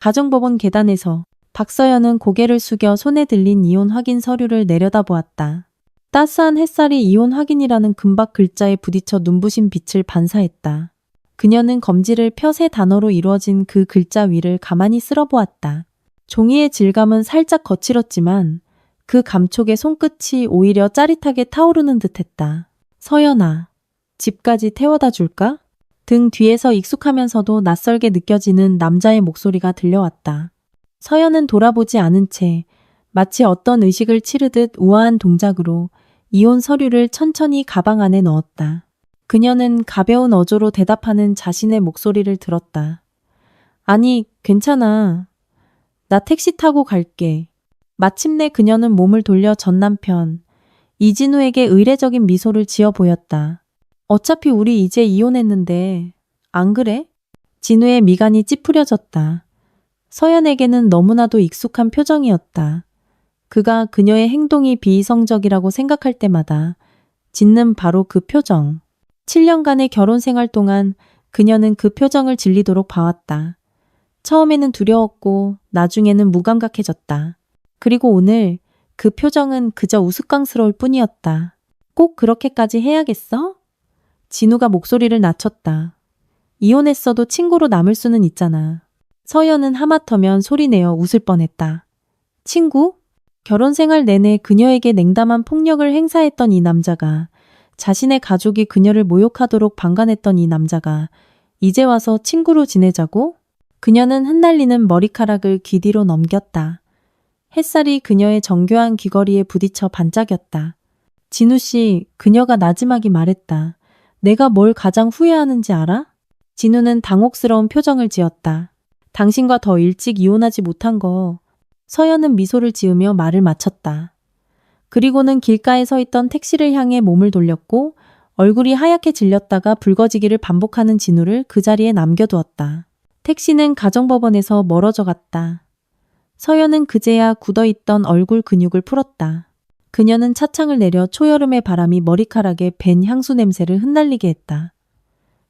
가정법원 계단에서 박서연은 고개를 숙여 손에 들린 이혼 확인 서류를 내려다보았다. 따스한 햇살이 이혼 확인이라는 금박 글자에 부딪혀 눈부신 빛을 반사했다. 그녀는 검지를 펴 세 단어로 이루어진 그 글자 위를 가만히 쓸어보았다. 종이의 질감은 살짝 거칠었지만 그 감촉의 손끝이 오히려 짜릿하게 타오르는 듯했다. 서연아, 집까지 태워다 줄까? 등 뒤에서 익숙하면서도 낯설게 느껴지는 남자의 목소리가 들려왔다. 서연은 돌아보지 않은 채 마치 어떤 의식을 치르듯 우아한 동작으로 이혼 서류를 천천히 가방 안에 넣었다. 그녀는 가벼운 어조로 대답하는 자신의 목소리를 들었다. 아니, 괜찮아. 나 택시 타고 갈게. 마침내 그녀는 몸을 돌려 전 남편 이진우에게 의례적인 미소를 지어 보였다. 어차피 우리 이제 이혼했는데 안 그래? 진우의 미간이 찌푸려졌다. 서연에게는 너무나도 익숙한 표정이었다. 그가 그녀의 행동이 비이성적이라고 생각할 때마다 짓는 바로 그 표정. 7년간의 결혼 생활 동안 그녀는 그 표정을 질리도록 봐왔다. 처음에는 두려웠고 나중에는 무감각해졌다. 그리고 오늘 그 표정은 그저 우스꽝스러울 뿐이었다. 꼭 그렇게까지 해야겠어? 진우가 목소리를 낮췄다. 이혼했어도 친구로 남을 수는 있잖아. 서연은 하마터면 소리내어 웃을 뻔했다. 친구? 결혼 생활 내내 그녀에게 냉담한 폭력을 행사했던 이 남자가, 자신의 가족이 그녀를 모욕하도록 방관했던 이 남자가 이제 와서 친구로 지내자고? 그녀는 흩날리는 머리카락을 귀 뒤로 넘겼다. 햇살이 그녀의 정교한 귀걸이에 부딪혀 반짝였다. 진우 씨, 그녀가 나지막이 말했다. 내가 뭘 가장 후회하는지 알아? 진우는 당혹스러운 표정을 지었다. 당신과 더 일찍 이혼하지 못한 거. 서연은 미소를 지으며 말을 마쳤다. 그리고는 길가에 서 있던 택시를 향해 몸을 돌렸고 얼굴이 하얗게 질렸다가 붉어지기를 반복하는 진우를 그 자리에 남겨두었다. 택시는 가정법원에서 멀어져 갔다. 서연은 그제야 굳어있던 얼굴 근육을 풀었다. 그녀는 차창을 내려 초여름의 바람이 머리카락에 밴 향수 냄새를 흩날리게 했다.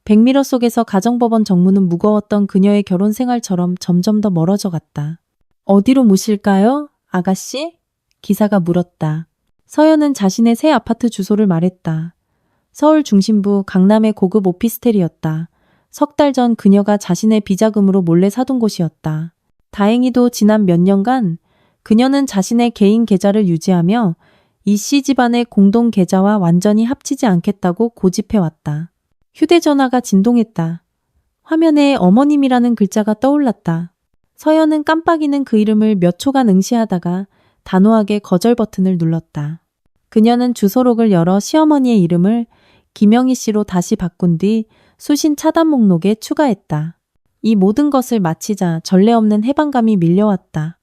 백미러 속에서 가정법원 정문은 무거웠던 그녀의 결혼 생활처럼 점점 더 멀어져 갔다. 어디로 모실까요, 아가씨? 기사가 물었다. 서연은 자신의 새 아파트 주소를 말했다. 서울 중심부 강남의 고급 오피스텔이었다. 석 달 전 그녀가 자신의 비자금으로 몰래 사둔 곳이었다. 다행히도 지난 몇 년간 그녀는 자신의 개인 계좌를 유지하며 이 씨 집안의 공동 계좌와 완전히 합치지 않겠다고 고집해왔다. 휴대전화가 진동했다. 화면에 어머님이라는 글자가 떠올랐다. 서연은 깜빡이는 그 이름을 몇 초간 응시하다가 단호하게 거절 버튼을 눌렀다. 그녀는 주소록을 열어 시어머니의 이름을 김영희 씨로 다시 바꾼 뒤 수신 차단 목록에 추가했다. 이 모든 것을 마치자 전례 없는 해방감이 밀려왔다.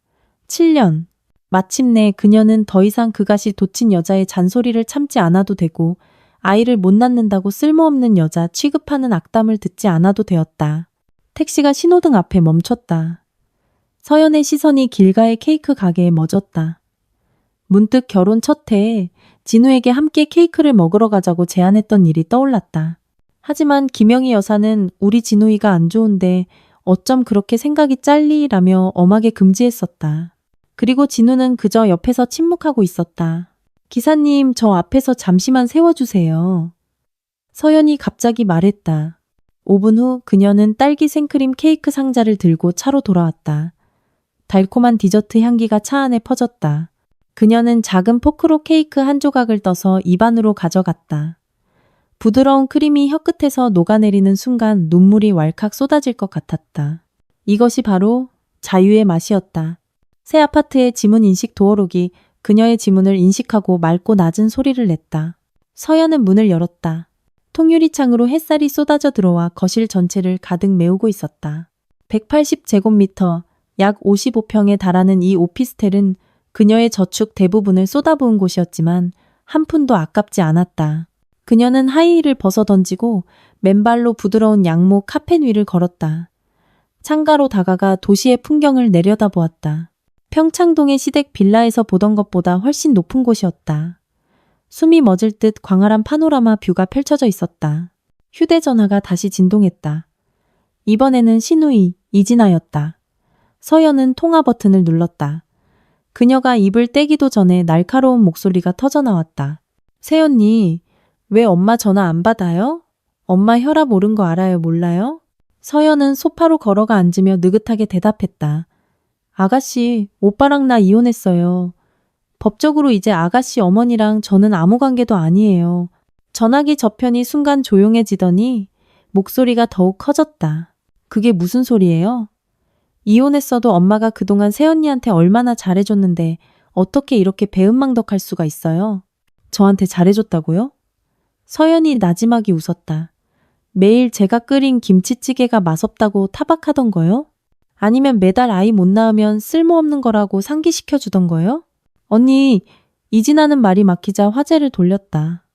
7년. 마침내 그녀는 더 이상 그갓이 도친 여자의 잔소리를 참지 않아도 되고 아이를 못 낳는다고 쓸모없는 여자 취급하는 악담을 듣지 않아도 되었다. 택시가 신호등 앞에 멈췄다. 서연의 시선이 길가의 케이크 가게에 멎었다. 문득 결혼 첫 해에 진우에게 함께 케이크를 먹으러 가자고 제안했던 일이 떠올랐다. 하지만 김영희 여사는 우리 진우이가 안 좋은데 어쩜 그렇게 생각이 짤리라며 엄하게 금지했었다. 그리고 진우는 그저 옆에서 침묵하고 있었다. 기사님, 저 앞에서 잠시만 세워주세요. 서연이 갑자기 말했다. 5분 후 그녀는 딸기 생크림 케이크 상자를 들고 차로 돌아왔다. 달콤한 디저트 향기가 차 안에 퍼졌다. 그녀는 작은 포크로 케이크 한 조각을 떠서 입안으로 가져갔다. 부드러운 크림이 혀끝에서 녹아내리는 순간 눈물이 왈칵 쏟아질 것 같았다. 이것이 바로 자유의 맛이었다. 새 아파트의 지문 인식 도어록이 그녀의 지문을 인식하고 맑고 낮은 소리를 냈다. 서연은 문을 열었다. 통유리창으로 햇살이 쏟아져 들어와 거실 전체를 가득 메우고 있었다. 180제곱미터, 약 55평에 달하는 이 오피스텔은 그녀의 저축 대부분을 쏟아부은 곳이었지만 한 푼도 아깝지 않았다. 그녀는 하이힐을 벗어던지고 맨발로 부드러운 양모 카펫 위를 걸었다. 창가로 다가가 도시의 풍경을 내려다보았다. 평창동의 시댁 빌라에서 보던 것보다 훨씬 높은 곳이었다. 숨이 멎을 듯 광활한 파노라마 뷰가 펼쳐져 있었다. 휴대전화가 다시 진동했다. 이번에는 신우이, 이진아였다. 서연은 통화 버튼을 눌렀다. 그녀가 입을 떼기도 전에 날카로운 목소리가 터져나왔다. 새언니, 왜 엄마 전화 안 받아요? 엄마 혈압 오른 거 알아요, 몰라요? 서연은 소파로 걸어가 앉으며 느긋하게 대답했다. 아가씨, 오빠랑 나 이혼했어요. 법적으로 이제 아가씨 어머니랑 저는 아무 관계도 아니에요. 전화기 저편이 순간 조용해지더니 목소리가 더욱 커졌다. 그게 무슨 소리예요? 이혼했어도 엄마가 그동안 새언니한테 얼마나 잘해줬는데 어떻게 이렇게 배은망덕할 수가 있어요? 저한테 잘해줬다고요? 서연이 나지막이 웃었다. 매일 제가 끓인 김치찌개가 맛없다고 타박하던 거요? 아니면 매달 아이 못 낳으면 쓸모없는 거라고 상기시켜주던 거요? 언니, 이진아는 말이 막히자 화제를 돌렸다.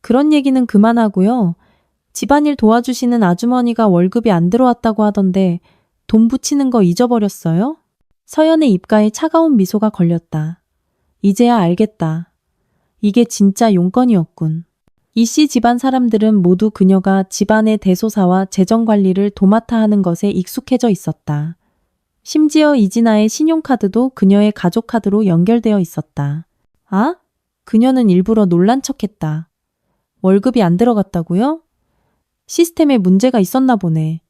그런 얘기는 그만하고요. 집안일 도와주시는 아주머니가 월급이 안 들어왔다고 하던데 돈 붙이는 거 잊어버렸어요? 서연의 입가에 차가운 미소가 걸렸다. 이제야 알겠다. 이게 진짜 용건이었군. 이씨 집안 사람들은 모두 그녀가 집안의 대소사와 재정관리를 도맡아 하는 것에 익숙해져 있었다. 심지어 이진아의 신용카드도 그녀의 가족카드로 연결되어 있었다. 아? 그녀는 일부러 놀란 척했다. 월급이 안 들어갔다고요? 시스템에 문제가 있었나 보네.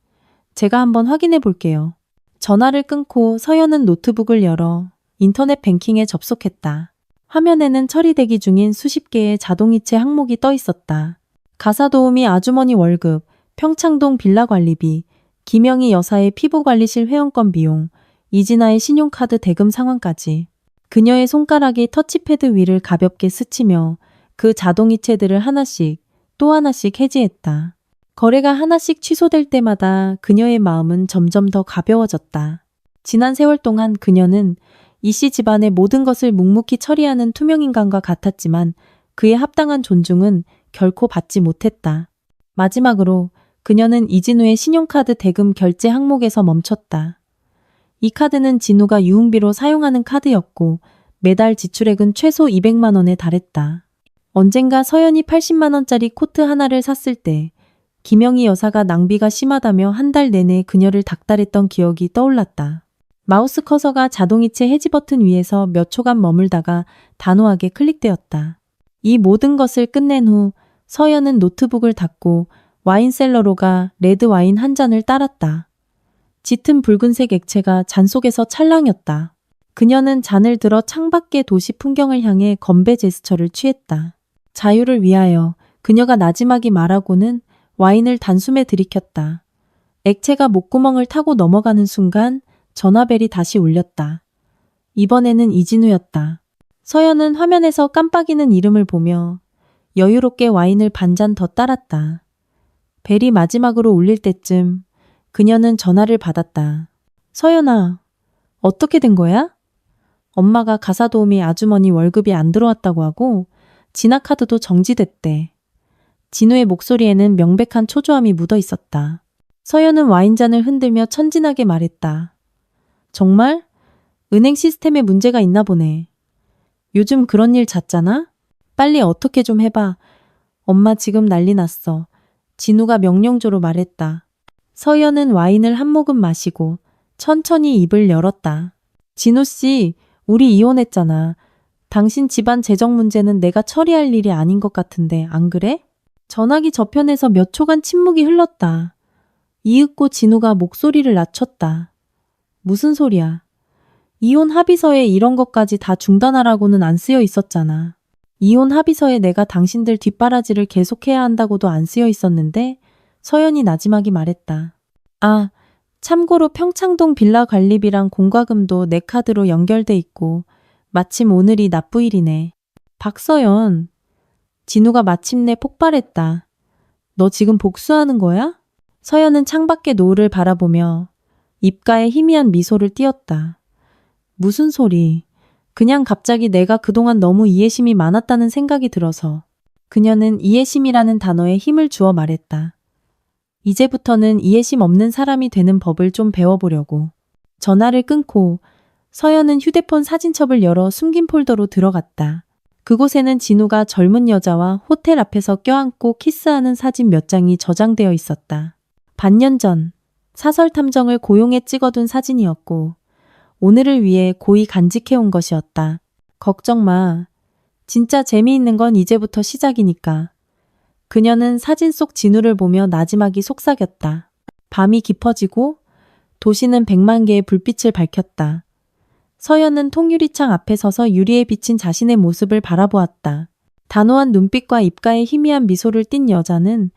제가 한번 확인해 볼게요. 전화를 끊고 서연은 노트북을 열어 인터넷 뱅킹에 접속했다. 화면에는 처리대기 중인 수십 개의 자동이체 항목이 떠 있었다. 가사도우미 아주머니 월급, 평창동 빌라 관리비, 김영희 여사의 피부관리실 회원권 비용, 이진아의 신용카드 대금 상황까지. 그녀의 손가락이 터치패드 위를 가볍게 스치며 그 자동이체들을 하나씩 또 하나씩 해지했다. 거래가 하나씩 취소될 때마다 그녀의 마음은 점점 더 가벼워졌다. 지난 세월 동안 그녀는 이씨 집안의 모든 것을 묵묵히 처리하는 투명인간과 같았지만 그에 합당한 존중은 결코 받지 못했다. 마지막으로 그녀는 이진우의 신용카드 대금 결제 항목에서 멈췄다. 이 카드는 진우가 유흥비로 사용하는 카드였고 매달 지출액은 최소 200만 원에 달했다. 언젠가 서연이 80만 원짜리 코트 하나를 샀을 때 김영희 여사가 낭비가 심하다며 한 달 내내 그녀를 닥달했던 기억이 떠올랐다. 마우스 커서가 자동이체 해지 버튼 위에서 몇 초간 머물다가 단호하게 클릭되었다. 이 모든 것을 끝낸 후 서연은 노트북을 닫고 와인셀러로 가 레드 와인 한 잔을 따랐다. 짙은 붉은색 액체가 잔 속에서 찰랑였다. 그녀는 잔을 들어 창밖의 도시 풍경을 향해 건배 제스처를 취했다. 자유를 위하여 그녀가 나지막이 말하고는 와인을 단숨에 들이켰다. 액체가 목구멍을 타고 넘어가는 순간 전화벨이 다시 울렸다. 이번에는 이진우였다. 서연은 화면에서 깜빡이는 이름을 보며 여유롭게 와인을 반잔 더 따랐다. 벨이 마지막으로 울릴 때쯤 그녀는 전화를 받았다. 서연아, 어떻게 된 거야? 엄마가 가사도우미 아주머니 월급이 안 들어왔다고 하고 진화카드도 정지됐대. 진우의 목소리에는 명백한 초조함이 묻어 있었다. 서연은 와인잔을 흔들며 천진하게 말했다. 정말? 은행 시스템에 문제가 있나 보네. 요즘 그런 일 잦잖아? 빨리 어떻게 좀 해봐. 엄마 지금 난리 났어. 진우가 명령조로 말했다. 서연은 와인을 한 모금 마시고 천천히 입을 열었다. 진우씨, 우리 이혼했잖아. 당신 집안 재정 문제는 내가 처리할 일이 아닌 것 같은데 안 그래? 전화기 저편에서 몇 초간 침묵이 흘렀다. 이윽고 진우가 목소리를 낮췄다. 무슨 소리야? 이혼 합의서에 이런 것까지 다 중단하라고는 안 쓰여 있었잖아. 이혼 합의서에 내가 당신들 뒷바라지를 계속해야 한다고도 안 쓰여 있었는데 서연이 나지막이 말했다. 아, 참고로 평창동 빌라 관리비랑 공과금도 내 카드로 연결돼 있고 마침 오늘이 납부일이네. 박서연, 진우가 마침내 폭발했다. 너 지금 복수하는 거야? 서연은 창밖의 노을을 바라보며 입가에 희미한 미소를 띄었다. 무슨 소리. 그냥 갑자기 내가 그동안 너무 이해심이 많았다는 생각이 들어서. 그녀는 이해심이라는 단어에 힘을 주어 말했다. 이제부터는 이해심 없는 사람이 되는 법을 좀 배워보려고. 전화를 끊고 서연은 휴대폰 사진첩을 열어 숨긴 폴더로 들어갔다. 그곳에는 진우가 젊은 여자와 호텔 앞에서 껴안고 키스하는 사진 몇 장이 저장되어 있었다. 반년 전 사설 탐정을 고용해 찍어둔 사진이었고 오늘을 위해 고이 간직해온 것이었다. 걱정 마. 진짜 재미있는 건 이제부터 시작이니까. 그녀는 사진 속 진우를 보며 나지막이 속삭였다. 밤이 깊어지고 도시는 100만 개의 불빛을 밝혔다. 서연은 통유리창 앞에 서서 유리에 비친 자신의 모습을 바라보았다. 단호한 눈빛과 입가에 희미한 미소를 띤 여자는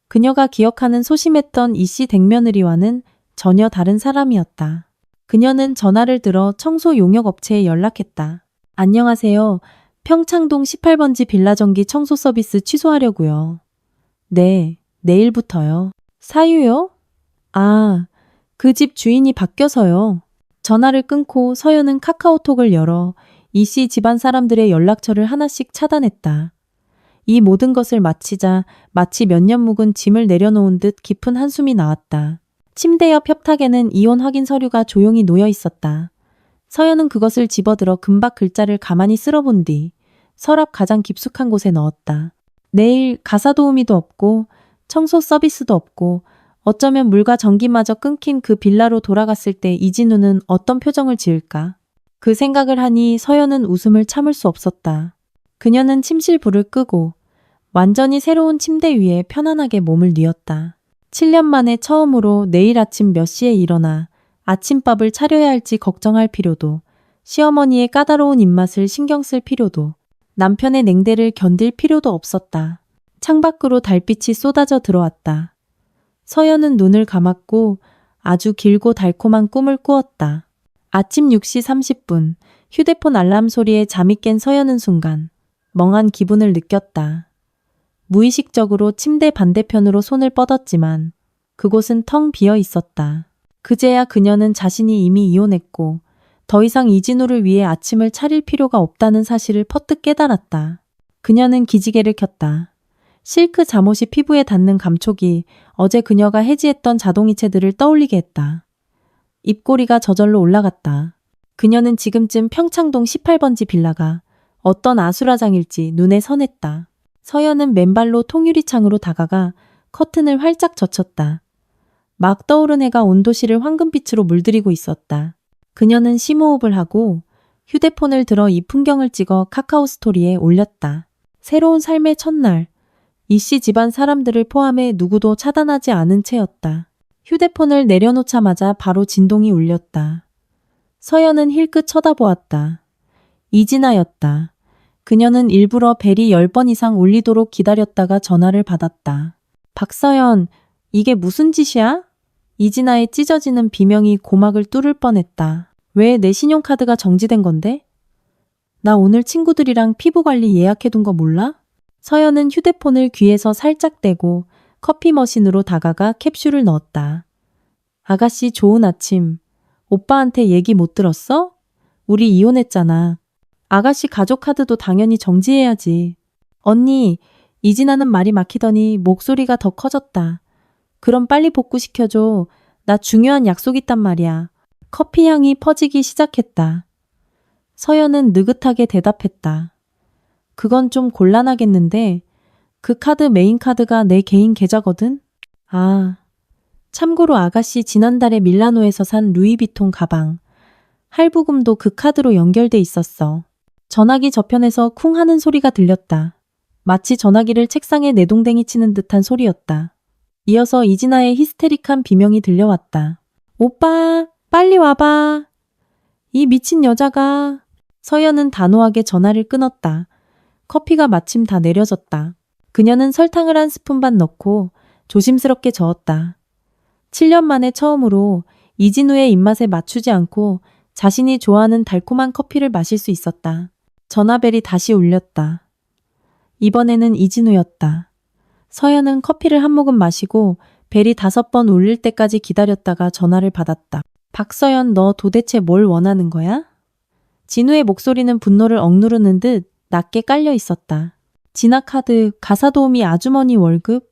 그녀가 기억하는 소심했던 이씨 댁며느리와는 전혀 다른 사람이었다. 그녀는 전화를 들어 청소 용역업체에 연락했다. 안녕하세요. 평창동 18번지 빌라전기 청소 서비스 취소하려고요. 네, 내일부터요. 사유요? 아, 그 집 주인이 바뀌어서요. 전화를 끊고 서연은 카카오톡을 열어 이씨 집안 사람들의 연락처를 하나씩 차단했다. 이 모든 것을 마치자 마치 몇 년 묵은 짐을 내려놓은 듯 깊은 한숨이 나왔다. 침대 옆 협탁에는 이혼 확인 서류가 조용히 놓여 있었다. 서연은 그것을 집어들어 금박 글자를 가만히 쓸어본 뒤 서랍 가장 깊숙한 곳에 넣었다. 내일 가사 도우미도 없고 청소 서비스도 없고 어쩌면 물과 전기마저 끊긴 그 빌라로 돌아갔을 때 이진우는 어떤 표정을 지을까? 그 생각을 하니 서연은 웃음을 참을 수 없었다. 그녀는 침실 불을 끄고 완전히 새로운 침대 위에 편안하게 몸을 뉘었다. 7년 만에 처음으로 내일 아침 몇 시에 일어나 아침밥을 차려야 할지 걱정할 필요도, 시어머니의 까다로운 입맛을 신경 쓸 필요도, 남편의 냉대를 견딜 필요도 없었다. 창밖으로 달빛이 쏟아져 들어왔다. 서연은 눈을 감았고 아주 길고 달콤한 꿈을 꾸었다. 아침 6시 30분, 휴대폰 알람 소리에 잠이 깬 서연은 순간 멍한 기분을 느꼈다. 무의식적으로 침대 반대편으로 손을 뻗었지만 그곳은 텅 비어 있었다. 그제야 그녀는 자신이 이미 이혼했고 더 이상 이진우를 위해 아침을 차릴 필요가 없다는 사실을 퍼뜩 깨달았다. 그녀는 기지개를 켰다. 실크 잠옷이 피부에 닿는 감촉이 어제 그녀가 해지했던 자동이체들을 떠올리게 했다. 입꼬리가 저절로 올라갔다. 그녀는 지금쯤 평창동 18번지 빌라가 어떤 아수라장일지 눈에 선했다. 서연은 맨발로 통유리창으로 다가가 커튼을 활짝 젖혔다. 막 떠오른 해가 온 도시를 황금빛으로 물들이고 있었다. 그녀는 심호흡을 하고 휴대폰을 들어 이 풍경을 찍어 카카오 스토리에 올렸다. 새로운 삶의 첫날, 이씨 집안 사람들을 포함해 누구도 차단하지 않은 채였다. 휴대폰을 내려놓자마자 바로 진동이 울렸다. 서연은 힐끗 쳐다보았다. 이진아였다. 그녀는 일부러 벨이 10번 이상 울리도록 기다렸다가 전화를 받았다. 박서연, 이게 무슨 짓이야? 이진아의 찢어지는 비명이 고막을 뚫을 뻔했다. 왜 내 신용카드가 정지된 건데? 나 오늘 친구들이랑 피부관리 예약해둔 거 몰라? 서연은 휴대폰을 귀에서 살짝 떼고 커피 머신으로 다가가 캡슐을 넣었다. 아가씨 좋은 아침. 오빠한테 얘기 못 들었어? 우리 이혼했잖아. 아가씨 가족카드도 당연히 정지해야지. 언니, 이진아는 말이 막히더니 목소리가 더 커졌다. 그럼 빨리 복구시켜줘. 나 중요한 약속 있단 말이야. 커피 향이 퍼지기 시작했다. 서연은 느긋하게 대답했다. 그건 좀 곤란하겠는데 그 카드 메인 카드가 내 개인 계좌거든? 아, 참고로 아가씨 지난달에 밀라노에서 산 루이비통 가방. 할부금도 그 카드로 연결돼 있었어. 전화기 저편에서 쿵 하는 소리가 들렸다. 마치 전화기를 책상에 내동댕이 치는 듯한 소리였다. 이어서 이진아의 히스테릭한 비명이 들려왔다. 오빠, 빨리 와봐. 이 미친 여자가. 서연은 단호하게 전화를 끊었다. 커피가 마침 다 내려졌다. 그녀는 설탕을 한 스푼 반 넣고 조심스럽게 저었다. 7년 만에 처음으로 이진우의 입맛에 맞추지 않고 자신이 좋아하는 달콤한 커피를 마실 수 있었다. 전화벨이 다시 울렸다. 이번에는 이진우였다. 서연은 커피를 한 모금 마시고 벨이 5번 울릴 때까지 기다렸다가 전화를 받았다. 박서연, 너 도대체 뭘 원하는 거야? 진우의 목소리는 분노를 억누르는 듯 낮게 깔려 있었다. 진아카드, 가사도우미 아주머니 월급,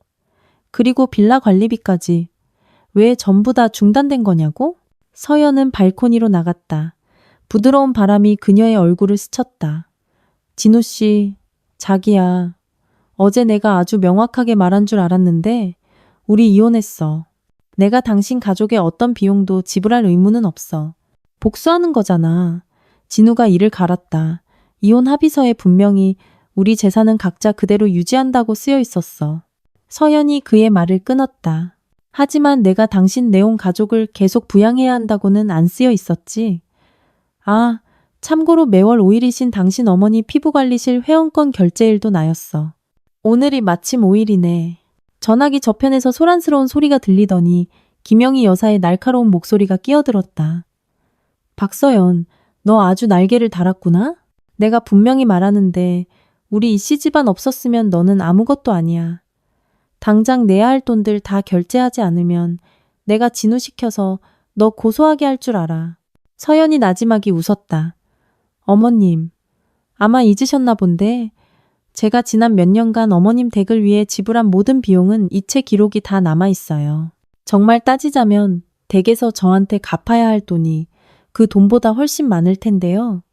그리고 빌라 관리비까지 왜 전부 다 중단된 거냐고? 서연은 발코니로 나갔다. 부드러운 바람이 그녀의 얼굴을 스쳤다. 진우 씨, 자기야. 어제 내가 아주 명확하게 말한 줄 알았는데 우리 이혼했어. 내가 당신 가족의 어떤 비용도 지불할 의무는 없어. 복수하는 거잖아. 진우가 이를 갈았다. 이혼 합의서에 분명히 우리 재산은 각자 그대로 유지한다고 쓰여 있었어. 서연이 그의 말을 끊었다. 하지만 내가 당신 내온 가족을 계속 부양해야 한다고는 안 쓰여 있었지. 아, 참고로 매월 5일이신 당신 어머니 피부관리실 회원권 결제일도 나였어. 오늘이 마침 5일이네. 전화기 저편에서 소란스러운 소리가 들리더니 김영희 여사의 날카로운 목소리가 끼어들었다. 박서연, 너 아주 날개를 달았구나? 내가 분명히 말하는데 우리 이씨 집안 없었으면 너는 아무것도 아니야. 당장 내야 할 돈들 다 결제하지 않으면 내가 진우시켜서 너 고소하게 할 줄 알아. 서연이 나지막이 웃었다. 어머님, 아마 잊으셨나 본데 제가 지난 몇 년간 어머님 댁을 위해 지불한 모든 비용은 이체 기록이 다 남아있어요. 정말 따지자면 댁에서 저한테 갚아야 할 돈이 그 돈보다 훨씬 많을 텐데요.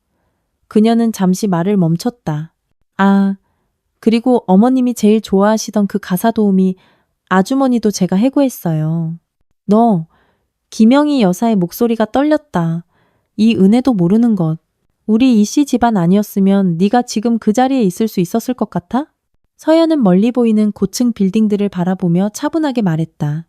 그녀는 잠시 말을 멈췄다. 아, 그리고 어머님이 제일 좋아하시던 그 가사 도우미 아주머니도 제가 해고했어요. 너, 김영희 여사의 목소리가 떨렸다. 이 은혜도 모르는 것. 우리 이씨 집안 아니었으면 네가 지금 그 자리에 있을 수 있었을 것 같아? 서연은 멀리 보이는 고층 빌딩들을 바라보며 차분하게 말했다.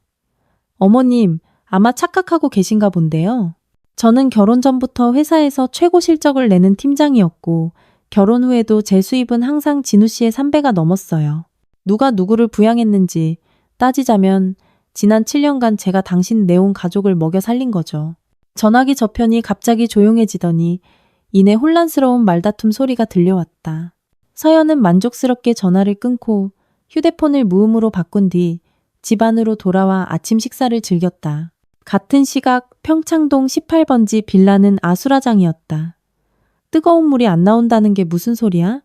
어머님, 아마 착각하고 계신가 본데요. 저는 결혼 전부터 회사에서 최고 실적을 내는 팀장이었고 결혼 후에도 제 수입은 항상 진우 씨의 3배가 넘었어요. 누가 누구를 부양했는지 따지자면 지난 7년간 제가 당신 내온 가족을 먹여 살린 거죠. 전화기 저편이 갑자기 조용해지더니 이내 혼란스러운 말다툼 소리가 들려왔다. 서연은 만족스럽게 전화를 끊고 휴대폰을 무음으로 바꾼 뒤 집 안으로 돌아와 아침 식사를 즐겼다. 같은 시각 평창동 18번지 빌라는 아수라장이었다. 뜨거운 물이 안 나온다는 게 무슨 소리야?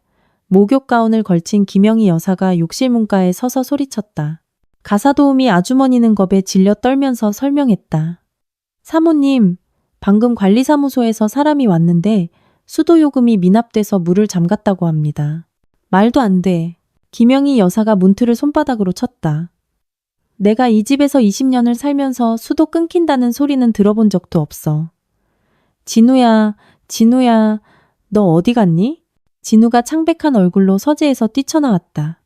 목욕 가운을 걸친 김영희 여사가 욕실 문가에 서서 소리쳤다. 가사도우미 아주머니는 겁에 질려 떨면서 설명했다. 사모님, 방금 관리사무소에서 사람이 왔는데 수도요금이 미납돼서 물을 잠갔다고 합니다. 말도 안 돼. 김영희 여사가 문틀을 손바닥으로 쳤다. 내가 이 집에서 20년을 살면서 수도 끊긴다는 소리는 들어본 적도 없어. 진우야, 진우야, 너 어디 갔니? 진우가 창백한 얼굴로 서재에서 뛰쳐나왔다.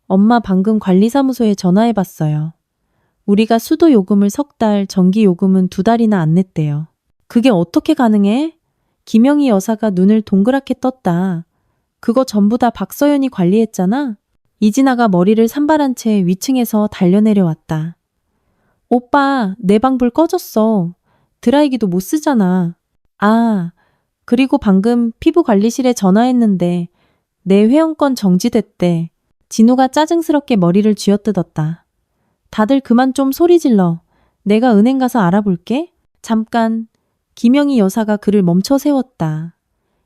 엄마 방금 관리사무소에 전화해봤어요. 우리가 수도 요금을 3달, 전기 요금은 2달이나 안 냈대요. 그게 어떻게 가능해? 김영희 여사가 눈을 동그랗게 떴다. 그거 전부 다 박서연이 관리했잖아? 이진아가 머리를 산발한 채 위층에서 달려내려왔다. 오빠, 내 방 불 꺼졌어. 드라이기도 못 쓰잖아. 아, 그리고 방금 피부관리실에 전화했는데 내 회원권 정지됐대. 진우가 짜증스럽게 머리를 쥐어뜯었다. 다들 그만 좀 소리 질러. 내가 은행 가서 알아볼게. 잠깐. 김영희 여사가 그를 멈춰 세웠다.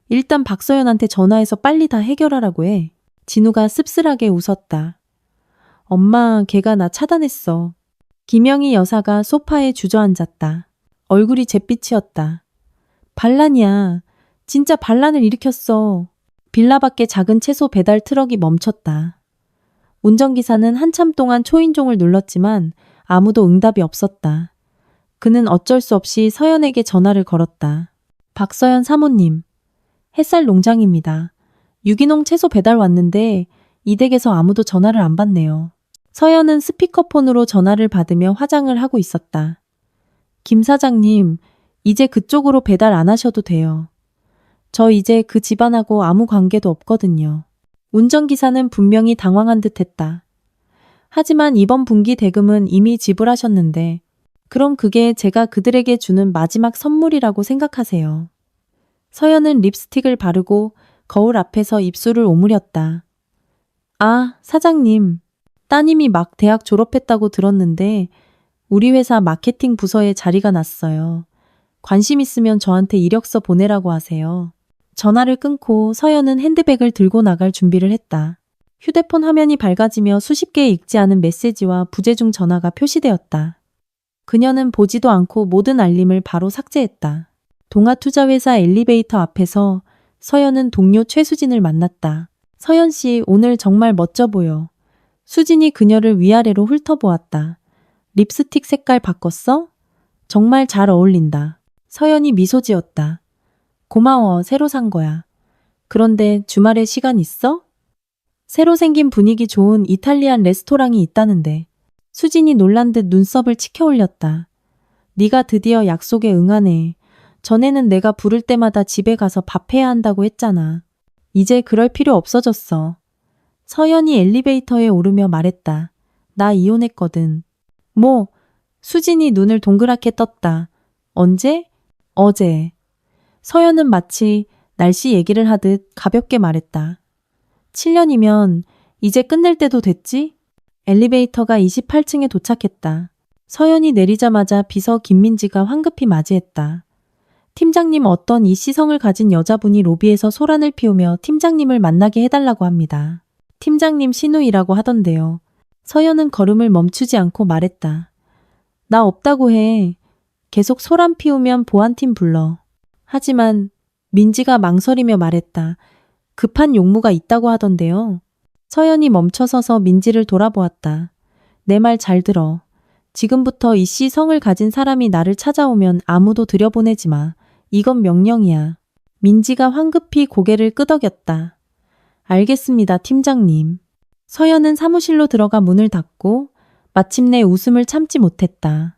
일단 박서연한테 전화해서 빨리 다 해결하라고 해. 진우가 씁쓸하게 웃었다. 엄마, 걔가 나 차단했어. 김영희 여사가 소파에 주저앉았다. 얼굴이 잿빛이었다. 반란이야. 진짜 반란을 일으켰어. 빌라 밖에 작은 채소 배달 트럭이 멈췄다. 운전기사는 한참 동안 초인종을 눌렀지만 아무도 응답이 없었다. 그는 어쩔 수 없이 서연에게 전화를 걸었다. 박서연 사모님, 햇살 농장입니다. 유기농 채소 배달 왔는데 이 댁에서 아무도 전화를 안 받네요. 서연은 스피커폰으로 전화를 받으며 화장을 하고 있었다. 김 사장님, 이제 그쪽으로 배달 안 하셔도 돼요. 저 이제 그 집안하고 아무 관계도 없거든요. 운전기사는 분명히 당황한 듯 했다. 하지만 이번 분기 대금은 이미 지불하셨는데 그럼 그게 제가 그들에게 주는 마지막 선물이라고 생각하세요. 서연은 립스틱을 바르고 거울 앞에서 입술을 오므렸다. 아, 사장님. 따님이 막 대학 졸업했다고 들었는데 우리 회사 마케팅 부서에 자리가 났어요. 관심 있으면 저한테 이력서 보내라고 하세요. 전화를 끊고 서연은 핸드백을 들고 나갈 준비를 했다. 휴대폰 화면이 밝아지며 수십 개의 읽지 않은 메시지와 부재중 전화가 표시되었다. 그녀는 보지도 않고 모든 알림을 바로 삭제했다. 동아투자회사 엘리베이터 앞에서 서연은 동료 최수진을 만났다. 서연 씨, 오늘 정말 멋져 보여. 수진이 그녀를 위아래로 훑어보았다. 립스틱 색깔 바꿨어? 정말 잘 어울린다. 서연이 미소 지었다. 고마워, 새로 산 거야. 그런데 주말에 시간 있어? 새로 생긴 분위기 좋은 이탈리안 레스토랑이 있다는데. 수진이 놀란 듯 눈썹을 치켜 올렸다. 네가 드디어 약속에 응하네. 전에는 내가 부를 때마다 집에 가서 밥해야 한다고 했잖아. 이제 그럴 필요 없어졌어. 서연이 엘리베이터에 오르며 말했다. 나 이혼했거든. 뭐? 수진이 눈을 동그랗게 떴다. 언제? 어제. 서연은 마치 날씨 얘기를 하듯 가볍게 말했다. 7년이면 이제 끝낼 때도 됐지? 엘리베이터가 28층에 도착했다. 서연이 내리자마자 비서 김민지가 황급히 맞이했다. 팀장님, 어떤 이 시성을 가진 여자분이 로비에서 소란을 피우며 팀장님을 만나게 해달라고 합니다. 팀장님 신우이라고 하던데요. 서연은 걸음을 멈추지 않고 말했다. 나 없다고 해. 계속 소란 피우면 보안팀 불러. 하지만 민지가 망설이며 말했다. 급한 용무가 있다고 하던데요. 서연이 멈춰서서 민지를 돌아보았다. 내 말 잘 들어. 지금부터 이 씨 성을 가진 사람이 나를 찾아오면 아무도 들여보내지 마. 이건 명령이야. 민지가 황급히 고개를 끄덕였다. 알겠습니다, 팀장님. 서연은 사무실로 들어가 문을 닫고 마침내 웃음을 참지 못했다.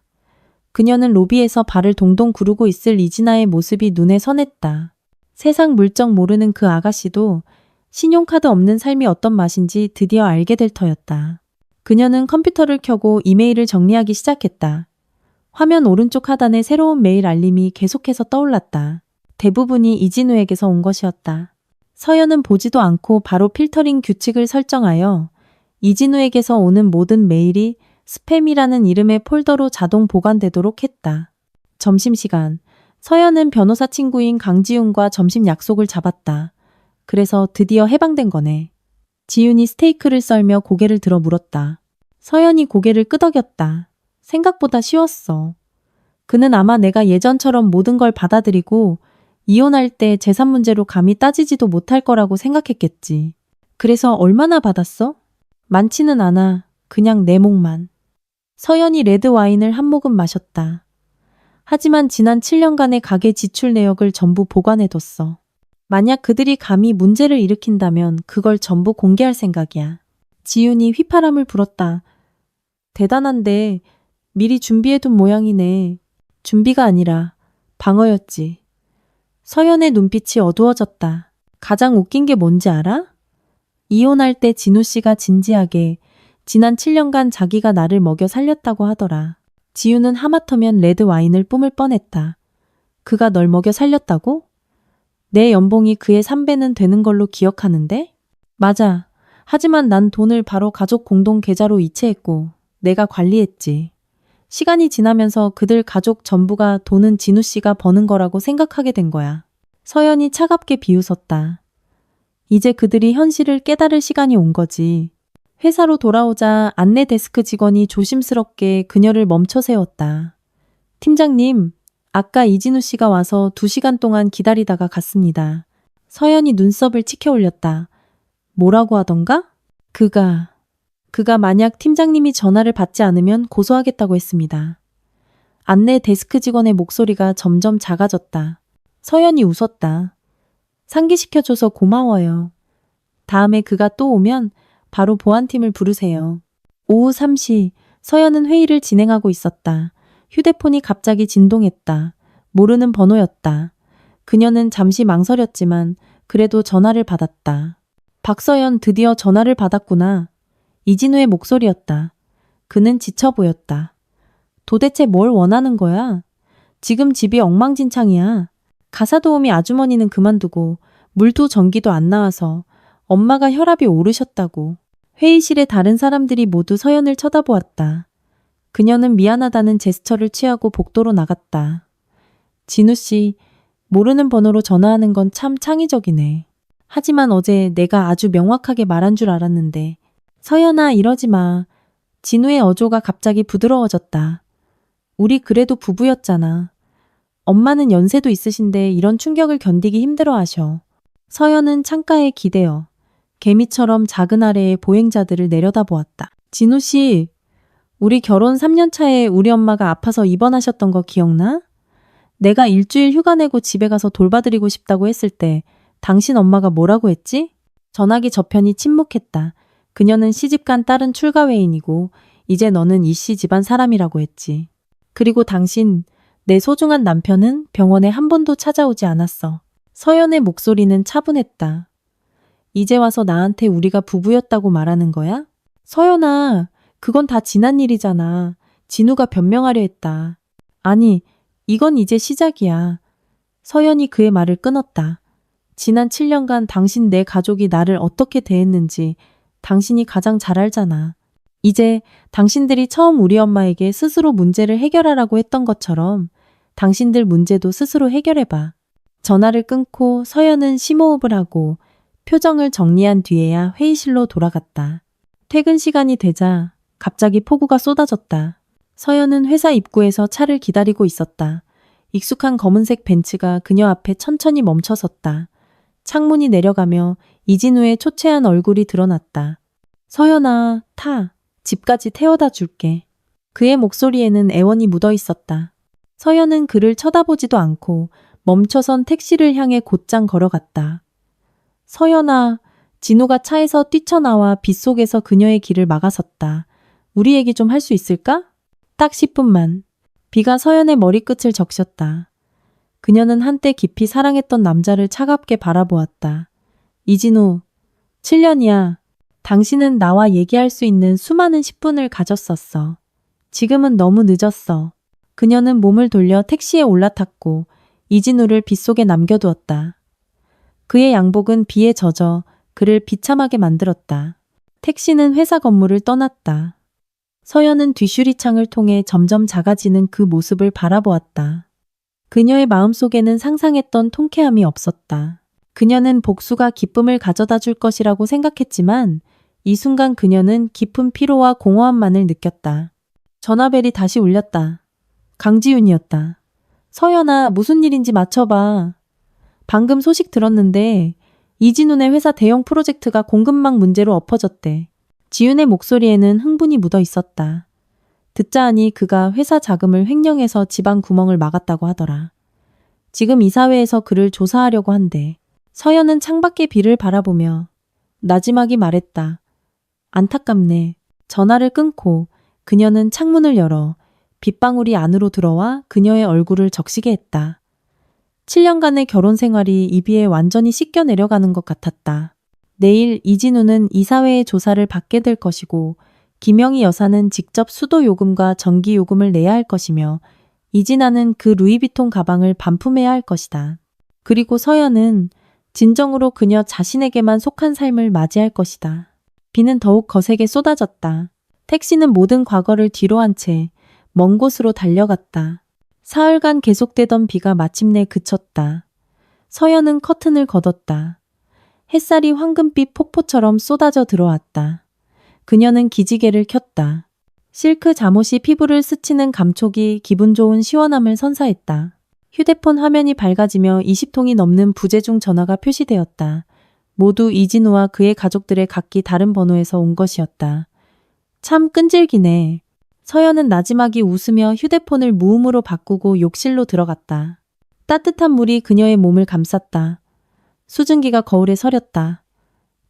그녀는 로비에서 발을 동동 구르고 있을 이진아의 모습이 눈에 선했다. 세상 물정 모르는 그 아가씨도 신용카드 없는 삶이 어떤 맛인지 드디어 알게 될 터였다. 그녀는 컴퓨터를 켜고 이메일을 정리하기 시작했다. 화면 오른쪽 하단에 새로운 메일 알림이 계속해서 떠올랐다. 대부분이 이진우에게서 온 것이었다. 서연은 보지도 않고 바로 필터링 규칙을 설정하여 이진우에게서 오는 모든 메일이 스팸이라는 이름의 폴더로 자동 보관되도록 했다. 점심시간, 서연은 변호사 친구인 강지훈과 점심 약속을 잡았다. 그래서 드디어 해방된 거네. 지훈이 스테이크를 썰며 고개를 들어 물었다. 서연이 고개를 끄덕였다. 생각보다 쉬웠어. 그는 아마 내가 예전처럼 모든 걸 받아들이고 이혼할 때 재산 문제로 감히 따지지도 못할 거라고 생각했겠지. 그래서 얼마나 받았어? 많지는 않아. 그냥 내 몫만. 서연이 레드 와인을 한 모금 마셨다. 하지만 지난 7년간의 가계 지출 내역을 전부 보관해뒀어. 만약 그들이 감히 문제를 일으킨다면 그걸 전부 공개할 생각이야. 지훈이 휘파람을 불었다. 대단한데 미리 준비해둔 모양이네. 준비가 아니라 방어였지. 서연의 눈빛이 어두워졌다. 가장 웃긴 게 뭔지 알아? 이혼할 때 진우 씨가 진지하게 지난 7년간 자기가 나를 먹여 살렸다고 하더라. 지우는 하마터면 레드 와인을 뿜을 뻔했다. 그가 널 먹여 살렸다고? 내 연봉이 그의 3배는 되는 걸로 기억하는데? 맞아. 하지만 난 돈을 바로 가족 공동 계좌로 이체했고 내가 관리했지. 시간이 지나면서 그들 가족 전부가 돈은 진우 씨가 버는 거라고 생각하게 된 거야. 서연이 차갑게 비웃었다. 이제 그들이 현실을 깨달을 시간이 온 거지. 회사로 돌아오자 안내 데스크 직원이 조심스럽게 그녀를 멈춰 세웠다. 팀장님, 아까 이진우 씨가 와서 2시간 동안 기다리다가 갔습니다. 서연이 눈썹을 치켜 올렸다. 뭐라고 하던가? 그가 만약 팀장님이 전화를 받지 않으면 고소하겠다고 했습니다. 안내 데스크 직원의 목소리가 점점 작아졌다. 서연이 웃었다. 상기시켜줘서 고마워요. 다음에 그가 또 오면 바로 보안팀을 부르세요. 오후 3시 서연은 회의를 진행하고 있었다. 휴대폰이 갑자기 진동했다. 모르는 번호였다. 그녀는 잠시 망설였지만 그래도 전화를 받았다. 박서연, 드디어 전화를 받았구나. 이진우의 목소리였다. 그는 지쳐 보였다. 도대체 뭘 원하는 거야? 지금 집이 엉망진창이야. 가사 도우미 아주머니는 그만두고 물도 전기도 안 나와서 엄마가 혈압이 오르셨다고. 회의실의 다른 사람들이 모두 서연을 쳐다보았다. 그녀는 미안하다는 제스처를 취하고 복도로 나갔다. 진우 씨, 모르는 번호로 전화하는 건 참 창의적이네. 하지만 어제 내가 아주 명확하게 말한 줄 알았는데. 서연아, 이러지 마. 진우의 어조가 갑자기 부드러워졌다. 우리 그래도 부부였잖아. 엄마는 연세도 있으신데 이런 충격을 견디기 힘들어하셔. 서연은 창가에 기대어 개미처럼 작은 아래의 보행자들을 내려다보았다. 진우 씨, 우리 결혼 3년 차에 우리 엄마가 아파서 입원하셨던 거 기억나? 내가 일주일 휴가 내고 집에 가서 돌봐드리고 싶다고 했을 때 당신 엄마가 뭐라고 했지? 전화기 저편이 침묵했다. 그녀는 시집간 딸은 출가 외인이고 이제 너는 이씨 집안 사람이라고 했지. 그리고 당신, 내 소중한 남편은 병원에 한 번도 찾아오지 않았어. 서연의 목소리는 차분했다. 이제 와서 나한테 우리가 부부였다고 말하는 거야? 서연아, 그건 다 지난 일이잖아. 진우가 변명하려 했다. 아니, 이건 이제 시작이야. 서연이 그의 말을 끊었다. 지난 7년간 당신 내 가족이 나를 어떻게 대했는지 당신이 가장 잘 알잖아. 이제 당신들이 처음 우리 엄마에게 스스로 문제를 해결하라고 했던 것처럼 당신들 문제도 스스로 해결해봐. 전화를 끊고 서연은 심호흡을 하고 표정을 정리한 뒤에야 회의실로 돌아갔다. 퇴근 시간이 되자 갑자기 폭우가 쏟아졌다. 서연은 회사 입구에서 차를 기다리고 있었다. 익숙한 검은색 벤츠가 그녀 앞에 천천히 멈춰섰다. 창문이 내려가며 이진우의 초췌한 얼굴이 드러났다. 서연아, 타. 집까지 태워다 줄게. 그의 목소리에는 애원이 묻어 있었다. 서연은 그를 쳐다보지도 않고 멈춰선 택시를 향해 곧장 걸어갔다. 서연아, 진우가 차에서 뛰쳐나와 빗속에서 그녀의 길을 막아섰다. 우리 얘기 좀 할 수 있을까? 딱 10분만. 비가 서연의 머리끝을 적셨다. 그녀는 한때 깊이 사랑했던 남자를 차갑게 바라보았다. 이진우, 7년이야. 당신은 나와 얘기할 수 있는 수많은 10분을 가졌었어. 지금은 너무 늦었어. 그녀는 몸을 돌려 택시에 올라탔고 이진우를 빗속에 남겨두었다. 그의 양복은 비에 젖어 그를 비참하게 만들었다. 택시는 회사 건물을 떠났다. 서연은 뒷유리창을 통해 점점 작아지는 그 모습을 바라보았다. 그녀의 마음속에는 상상했던 통쾌함이 없었다. 그녀는 복수가 기쁨을 가져다 줄 것이라고 생각했지만 이 순간 그녀는 깊은 피로와 공허함만을 느꼈다. 전화벨이 다시 울렸다. 강지윤이었다. 서연아, 무슨 일인지 맞춰봐. 방금 소식 들었는데 이진훈의 회사 대형 프로젝트가 공급망 문제로 엎어졌대. 지윤의 목소리에는 흥분이 묻어 있었다. 듣자 하니 그가 회사 자금을 횡령해서 지방 구멍을 막았다고 하더라. 지금 이사회에서 그를 조사하려고 한대. 서연은 창밖의 비를 바라보며 나지막이 말했다. 안타깝네. 전화를 끊고 그녀는 창문을 열어 빗방울이 안으로 들어와 그녀의 얼굴을 적시게 했다. 7년간의 결혼 생활이 이 비에 완전히 씻겨 내려가는 것 같았다. 내일 이진우는 이사회의 조사를 받게 될 것이고 김영희 여사는 직접 수도 요금과 전기 요금을 내야 할 것이며 이진아는 그 루이비통 가방을 반품해야 할 것이다. 그리고 서연은 진정으로 그녀 자신에게만 속한 삶을 맞이할 것이다. 비는 더욱 거세게 쏟아졌다. 택시는 모든 과거를 뒤로한 채 먼 곳으로 달려갔다. 사흘간 계속되던 비가 마침내 그쳤다. 서연은 커튼을 걷었다. 햇살이 황금빛 폭포처럼 쏟아져 들어왔다. 그녀는 기지개를 켰다. 실크 잠옷이 피부를 스치는 감촉이 기분 좋은 시원함을 선사했다. 휴대폰 화면이 밝아지며 20통이 넘는 부재중 전화가 표시되었다. 모두 이진우와 그의 가족들의 각기 다른 번호에서 온 것이었다. 참 끈질기네. 서연은 나지막이 웃으며 휴대폰을 무음으로 바꾸고 욕실로 들어갔다. 따뜻한 물이 그녀의 몸을 감쌌다. 수증기가 거울에 서렸다.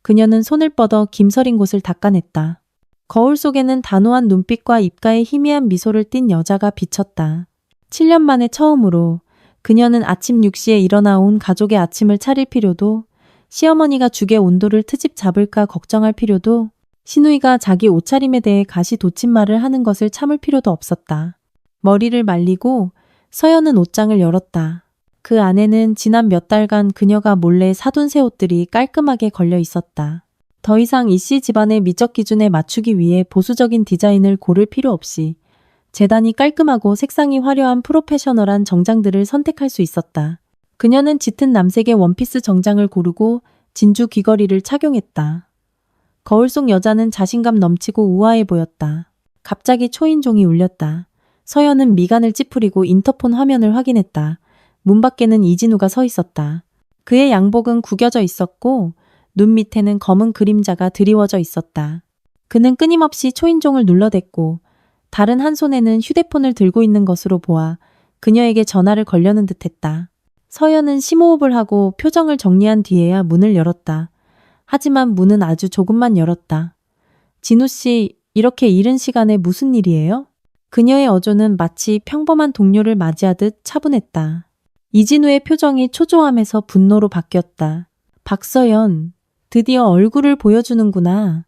그녀는 손을 뻗어 김서린 곳을 닦아냈다. 거울 속에는 단호한 눈빛과 입가에 희미한 미소를 띤 여자가 비쳤다. 7년 만에 처음으로 그녀는 아침 6시에 일어나 온 가족의 아침을 차릴 필요도, 시어머니가 죽의 온도를 트집 잡을까 걱정할 필요도, 시누이가 자기 옷차림에 대해 가시돋침말을 하는 것을 참을 필요도 없었다. 머리를 말리고 서연은 옷장을 열었다. 그 안에는 지난 몇 달간 그녀가 몰래 사둔 새 옷들이 깔끔하게 걸려 있었다. 더 이상 이씨 집안의 미적 기준에 맞추기 위해 보수적인 디자인을 고를 필요 없이 재단이 깔끔하고 색상이 화려한 프로페셔널한 정장들을 선택할 수 있었다. 그녀는 짙은 남색의 원피스 정장을 고르고 진주 귀걸이를 착용했다. 거울 속 여자는 자신감 넘치고 우아해 보였다. 갑자기 초인종이 울렸다. 서연은 미간을 찌푸리고 인터폰 화면을 확인했다. 문 밖에는 이진우가 서 있었다. 그의 양복은 구겨져 있었고 눈 밑에는 검은 그림자가 드리워져 있었다. 그는 끊임없이 초인종을 눌러댔고 다른 한 손에는 휴대폰을 들고 있는 것으로 보아 그녀에게 전화를 걸려는 듯했다. 서연은 심호흡을 하고 표정을 정리한 뒤에야 문을 열었다. 하지만 문은 아주 조금만 열었다. 진우 씨, 이렇게 이른 시간에 무슨 일이에요? 그녀의 어조는 마치 평범한 동료를 맞이하듯 차분했다. 이진우의 표정이 초조함에서 분노로 바뀌었다. 박서연, 드디어 얼굴을 보여주는구나.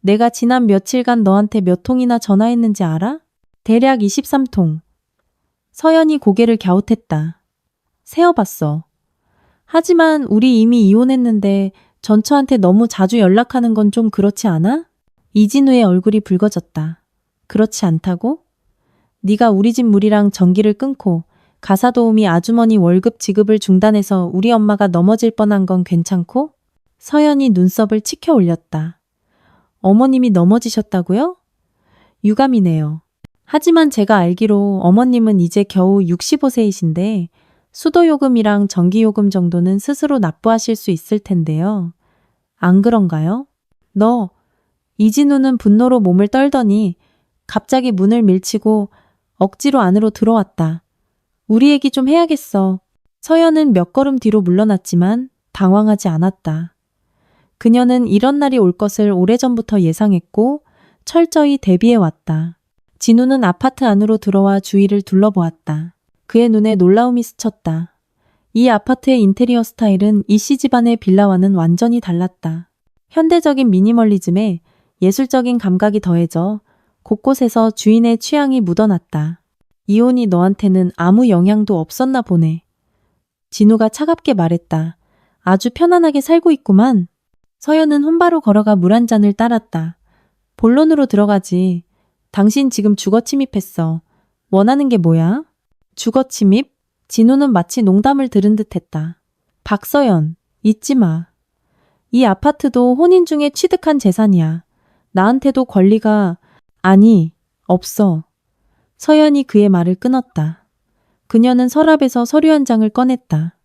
내가 지난 며칠간 너한테 몇 통이나 전화했는지 알아? 대략 23통. 서연이 고개를 갸웃했다. 세어봤어. 하지만 우리 이미 이혼했는데 전처한테 너무 자주 연락하는 건 좀 그렇지 않아? 이진우의 얼굴이 붉어졌다. 그렇지 않다고? 네가 우리 집 물이랑 전기를 끊고 가사도우미 아주머니 월급 지급을 중단해서 우리 엄마가 넘어질 뻔한 건 괜찮고? 서연이 눈썹을 치켜 올렸다. 어머님이 넘어지셨다고요? 유감이네요. 하지만 제가 알기로 어머님은 이제 겨우 65세이신데 수도요금이랑 전기요금 정도는 스스로 납부하실 수 있을 텐데요. 안 그런가요? 이진우는 분노로 몸을 떨더니 갑자기 문을 밀치고 억지로 안으로 들어왔다. 우리 얘기 좀 해야겠어. 서연은 몇 걸음 뒤로 물러났지만 당황하지 않았다. 그녀는 이런 날이 올 것을 오래전부터 예상했고 철저히 대비해왔다. 진우는 아파트 안으로 들어와 주위를 둘러보았다. 그의 눈에 놀라움이 스쳤다. 이 아파트의 인테리어 스타일은 이씨 집안의 빌라와는 완전히 달랐다. 현대적인 미니멀리즘에 예술적인 감각이 더해져 곳곳에서 주인의 취향이 묻어났다. 이혼이 너한테는 아무 영향도 없었나 보네. 진우가 차갑게 말했다. 아주 편안하게 살고 있구만. 서연은 혼바로 걸어가 물 한 잔을 따랐다. 본론으로 들어가지. 당신 지금 주거 침입했어. 원하는 게 뭐야? 주거 침입? 진우는 마치 농담을 들은 듯 했다. 박서연, 잊지 마. 이 아파트도 혼인 중에 취득한 재산이야. 나한테도 권리가, 아니, 없어. 서연이 그의 말을 끊었다. 그녀는 서랍에서 서류 한 장을 꺼냈다.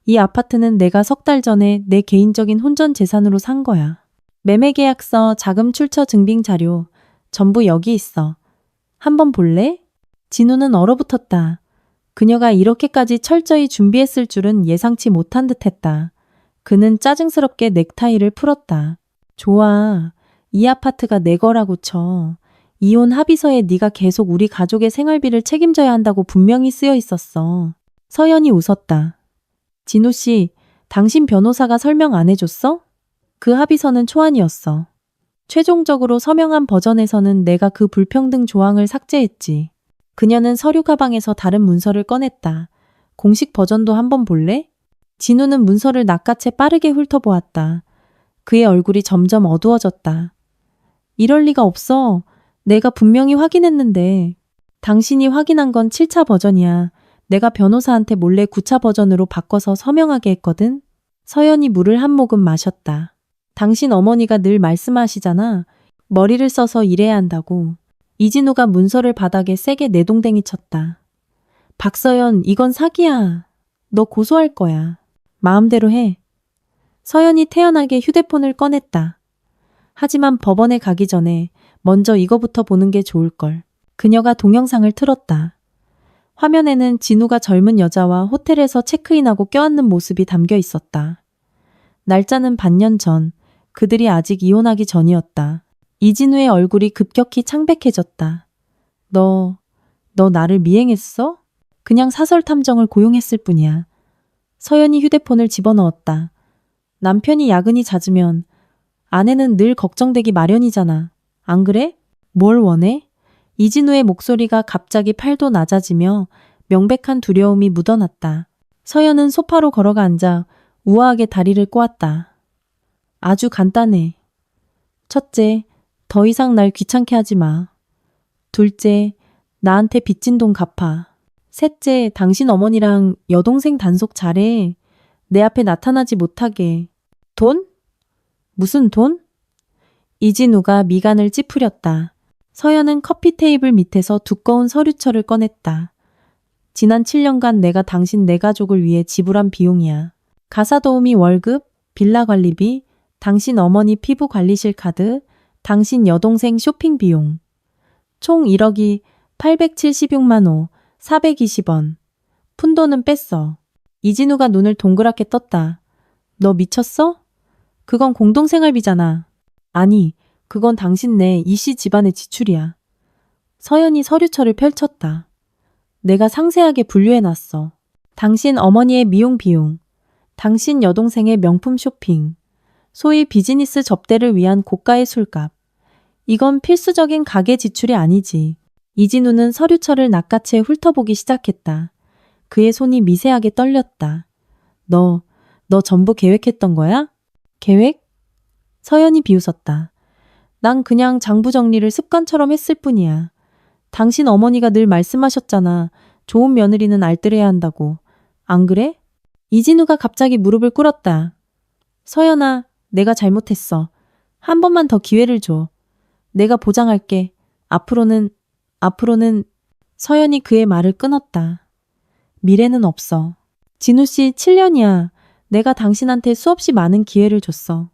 이 아파트는 내가 석 달 전에 내 개인적인 혼전 재산으로 산 거야. 매매계약서, 자금 출처 증빙 자료, 전부 여기 있어. 한번 볼래? 진우는 얼어붙었다. 그녀가 이렇게까지 철저히 준비했을 줄은 예상치 못한 듯했다. 그는 짜증스럽게 넥타이를 풀었다. 좋아. 이 아파트가 내 거라고 쳐. 이혼 합의서에 네가 계속 우리 가족의 생활비를 책임져야 한다고 분명히 쓰여 있었어. 서연이 웃었다. 진우 씨, 당신 변호사가 설명 안 해줬어? 그 합의서는 초안이었어. 최종적으로 서명한 버전에서는 내가 그 불평등 조항을 삭제했지. 그녀는 서류 가방에서 다른 문서를 꺼냈다. 공식 버전도 한번 볼래? 진우는 문서를 낚아채 빠르게 훑어보았다. 그의 얼굴이 점점 어두워졌다. 이럴 리가 없어. 내가 분명히 확인했는데. 당신이 확인한 건 7차 버전이야. 내가 변호사한테 몰래 9차 버전으로 바꿔서 서명하게 했거든. 서연이 물을 한 모금 마셨다. 당신 어머니가 늘 말씀하시잖아. 머리를 써서 일해야 한다고. 이진우가 문서를 바닥에 세게 내동댕이 쳤다. 박서연, 이건 사기야. 너 고소할 거야. 마음대로 해. 서연이 태연하게 휴대폰을 꺼냈다. 하지만 법원에 가기 전에 먼저 이거부터 보는 게 좋을걸. 그녀가 동영상을 틀었다. 화면에는 진우가 젊은 여자와 호텔에서 체크인하고 껴안는 모습이 담겨 있었다. 날짜는 반년 전, 그들이 아직 이혼하기 전이었다. 이진우의 얼굴이 급격히 창백해졌다. 너 나를 미행했어? 그냥 사설 탐정을 고용했을 뿐이야. 서연이 휴대폰을 집어넣었다. 남편이 야근이 잦으면 아내는 늘 걱정되기 마련이잖아. 안 그래? 뭘 원해? 이진우의 목소리가 갑자기 팔도 낮아지며 명백한 두려움이 묻어났다. 서연은 소파로 걸어가 앉아 우아하게 다리를 꼬았다. 아주 간단해. 첫째, 더 이상 날 귀찮게 하지 마. 둘째, 나한테 빚진 돈 갚아. 셋째, 당신 어머니랑 여동생 단속 잘해. 내 앞에 나타나지 못하게. 돈? 무슨 돈? 이진우가 미간을 찌푸렸다. 서연은 커피 테이블 밑에서 두꺼운 서류철을 꺼냈다. 지난 7년간 내가 당신 내 가족을 위해 지불한 비용이야. 가사도우미 월급, 빌라 관리비, 당신 어머니 피부 관리실 카드, 당신 여동생 쇼핑 비용. 총 1억이 876만 호, 420원. 푼돈은 뺐어. 이진우가 눈을 동그랗게 떴다. 너 미쳤어? 그건 공동생활비잖아. 아니, 그건 당신네 이씨 집안의 지출이야. 서연이 서류처를 펼쳤다. 내가 상세하게 분류해놨어. 당신 어머니의 미용 비용, 당신 여동생의 명품 쇼핑, 소위 비즈니스 접대를 위한 고가의 술값. 이건 필수적인 가계 지출이 아니지. 이진우는 서류처를 낚아채 훑어보기 시작했다. 그의 손이 미세하게 떨렸다. 너 전부 계획했던 거야? 계획? 서연이 비웃었다. 난 그냥 장부 정리를 습관처럼 했을 뿐이야. 당신 어머니가 늘 말씀하셨잖아. 좋은 며느리는 알뜰해야 한다고. 안 그래? 이진우가 갑자기 무릎을 꿇었다. 서연아, 내가 잘못했어. 한 번만 더 기회를 줘. 내가 보장할게. 앞으로는 서연이 그의 말을 끊었다. 미래는 없어. 진우 씨 7년이야. 내가 당신한테 수없이 많은 기회를 줬어.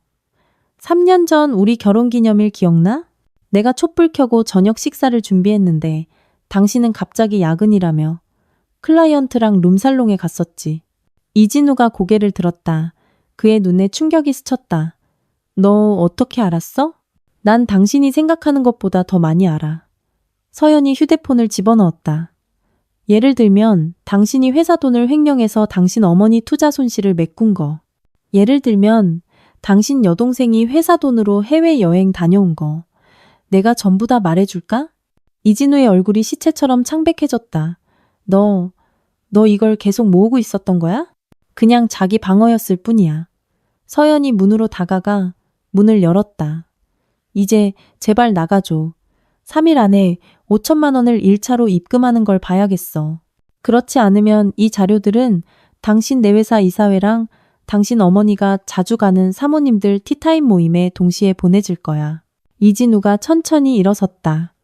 3년 전 우리 결혼기념일 기억나? 내가 촛불 켜고 저녁 식사를 준비했는데 당신은 갑자기 야근이라며 클라이언트랑 룸살롱에 갔었지. 이진우가 고개를 들었다. 그의 눈에 충격이 스쳤다. 너 어떻게 알았어? 난 당신이 생각하는 것보다 더 많이 알아. 서연이 휴대폰을 집어넣었다. 예를 들면 당신이 회사 돈을 횡령해서 당신 어머니 투자 손실을 메꾼 거. 예를 들면 당신 여동생이 회사 돈으로 해외여행 다녀온 거. 내가 전부 다 말해줄까? 이진우의 얼굴이 시체처럼 창백해졌다. 너 이걸 계속 모으고 있었던 거야? 그냥 자기 방어였을 뿐이야. 서연이 문으로 다가가 문을 열었다. 이제 제발 나가줘. 3일 안에 5천만 원을 1차로 입금하는 걸 봐야겠어. 그렇지 않으면 이 자료들은 당신 내 회사 이사회랑 당신 어머니가 자주 가는 사모님들 티타임 모임에 동시에 보내질 거야. 이진우가 천천히 일어섰다.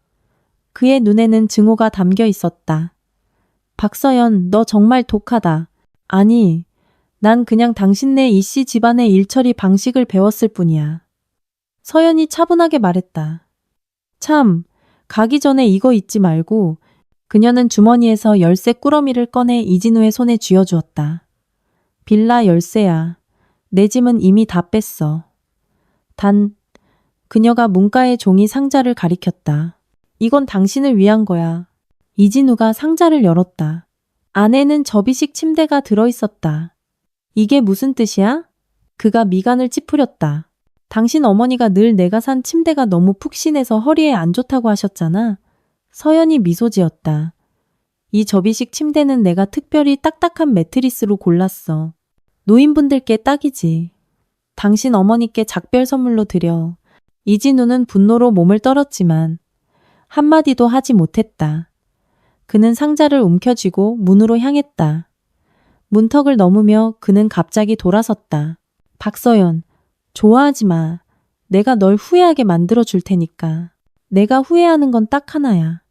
그의 눈에는 증오가 담겨 있었다. 박서연, 너 정말 독하다. 아니, 난 그냥 당신네 이씨 집안의 일처리 방식을 배웠을 뿐이야. 서연이 차분하게 말했다. 참, 가기 전에 이거 잊지 말고. 그녀는 주머니에서 열쇠 꾸러미를 꺼내 이진우의 손에 쥐어주었다. 빌라 열쇠야. 내 짐은 이미 다 뺐어. 단, 그녀가 문가의 종이 상자를 가리켰다. 이건 당신을 위한 거야. 이진우가 상자를 열었다. 안에는 접이식 침대가 들어있었다. 이게 무슨 뜻이야? 그가 미간을 찌푸렸다. 당신 어머니가 늘 내가 산 침대가 너무 푹신해서 허리에 안 좋다고 하셨잖아. 서연이 미소 지었다. 이 접이식 침대는 내가 특별히 딱딱한 매트리스로 골랐어. 노인분들께 딱이지. 당신 어머니께 작별 선물로 드려. 이진우는 분노로 몸을 떨었지만 한마디도 하지 못했다. 그는 상자를 움켜쥐고 문으로 향했다. 문턱을 넘으며 그는 갑자기 돌아섰다. 박서연, 좋아하지 마. 내가 널 후회하게 만들어 줄 테니까. 내가 후회하는 건 딱 하나야.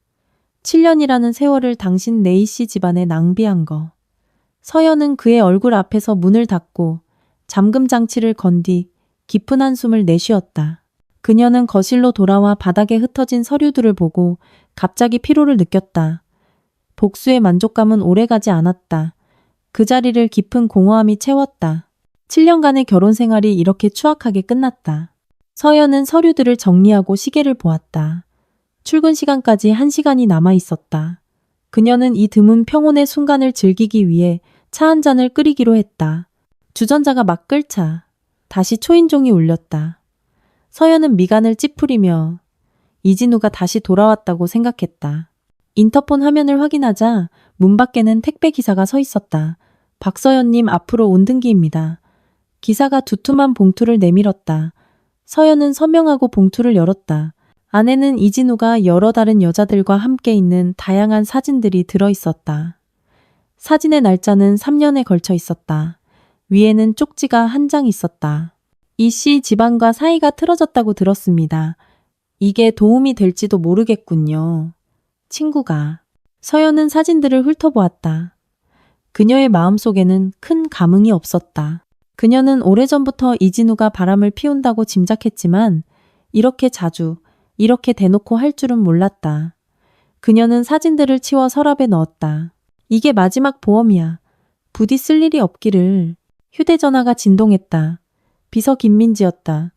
7년이라는 세월을 당신 네이씨 집안에 낭비한 거. 서연은 그의 얼굴 앞에서 문을 닫고 잠금 장치를 건 뒤 깊은 한숨을 내쉬었다. 그녀는 거실로 돌아와 바닥에 흩어진 서류들을 보고 갑자기 피로를 느꼈다. 복수의 만족감은 오래가지 않았다. 그 자리를 깊은 공허함이 채웠다. 7년간의 결혼 생활이 이렇게 추악하게 끝났다. 서연은 서류들을 정리하고 시계를 보았다. 출근 시간까지 1시간이 남아 있었다. 그녀는 이 드문 평온의 순간을 즐기기 위해 차 한 잔을 끓이기로 했다. 주전자가 막 끓자 다시 초인종이 울렸다. 서연은 미간을 찌푸리며 이진우가 다시 돌아왔다고 생각했다. 인터폰 화면을 확인하자 문 밖에는 택배 기사가 서 있었다. 박서연님 앞으로 온등기입니다. 기사가 두툼한 봉투를 내밀었다. 서연은 서명하고 봉투를 열었다. 안에는 이진우가 여러 다른 여자들과 함께 있는 다양한 사진들이 들어있었다. 사진의 날짜는 3년에 걸쳐 있었다. 위에는 쪽지가 한 장 있었다. 이씨 집안과 사이가 틀어졌다고 들었습니다. 이게 도움이 될지도 모르겠군요. 친구가. 서연은 사진들을 훑어보았다. 그녀의 마음속에는 큰 감흥이 없었다. 그녀는 오래전부터 이진우가 바람을 피운다고 짐작했지만 이렇게 자주, 이렇게 대놓고 할 줄은 몰랐다. 그녀는 사진들을 치워 서랍에 넣었다. 이게 마지막 보험이야. 부디 쓸 일이 없기를. 휴대전화가 진동했다. 비서 김민지였다.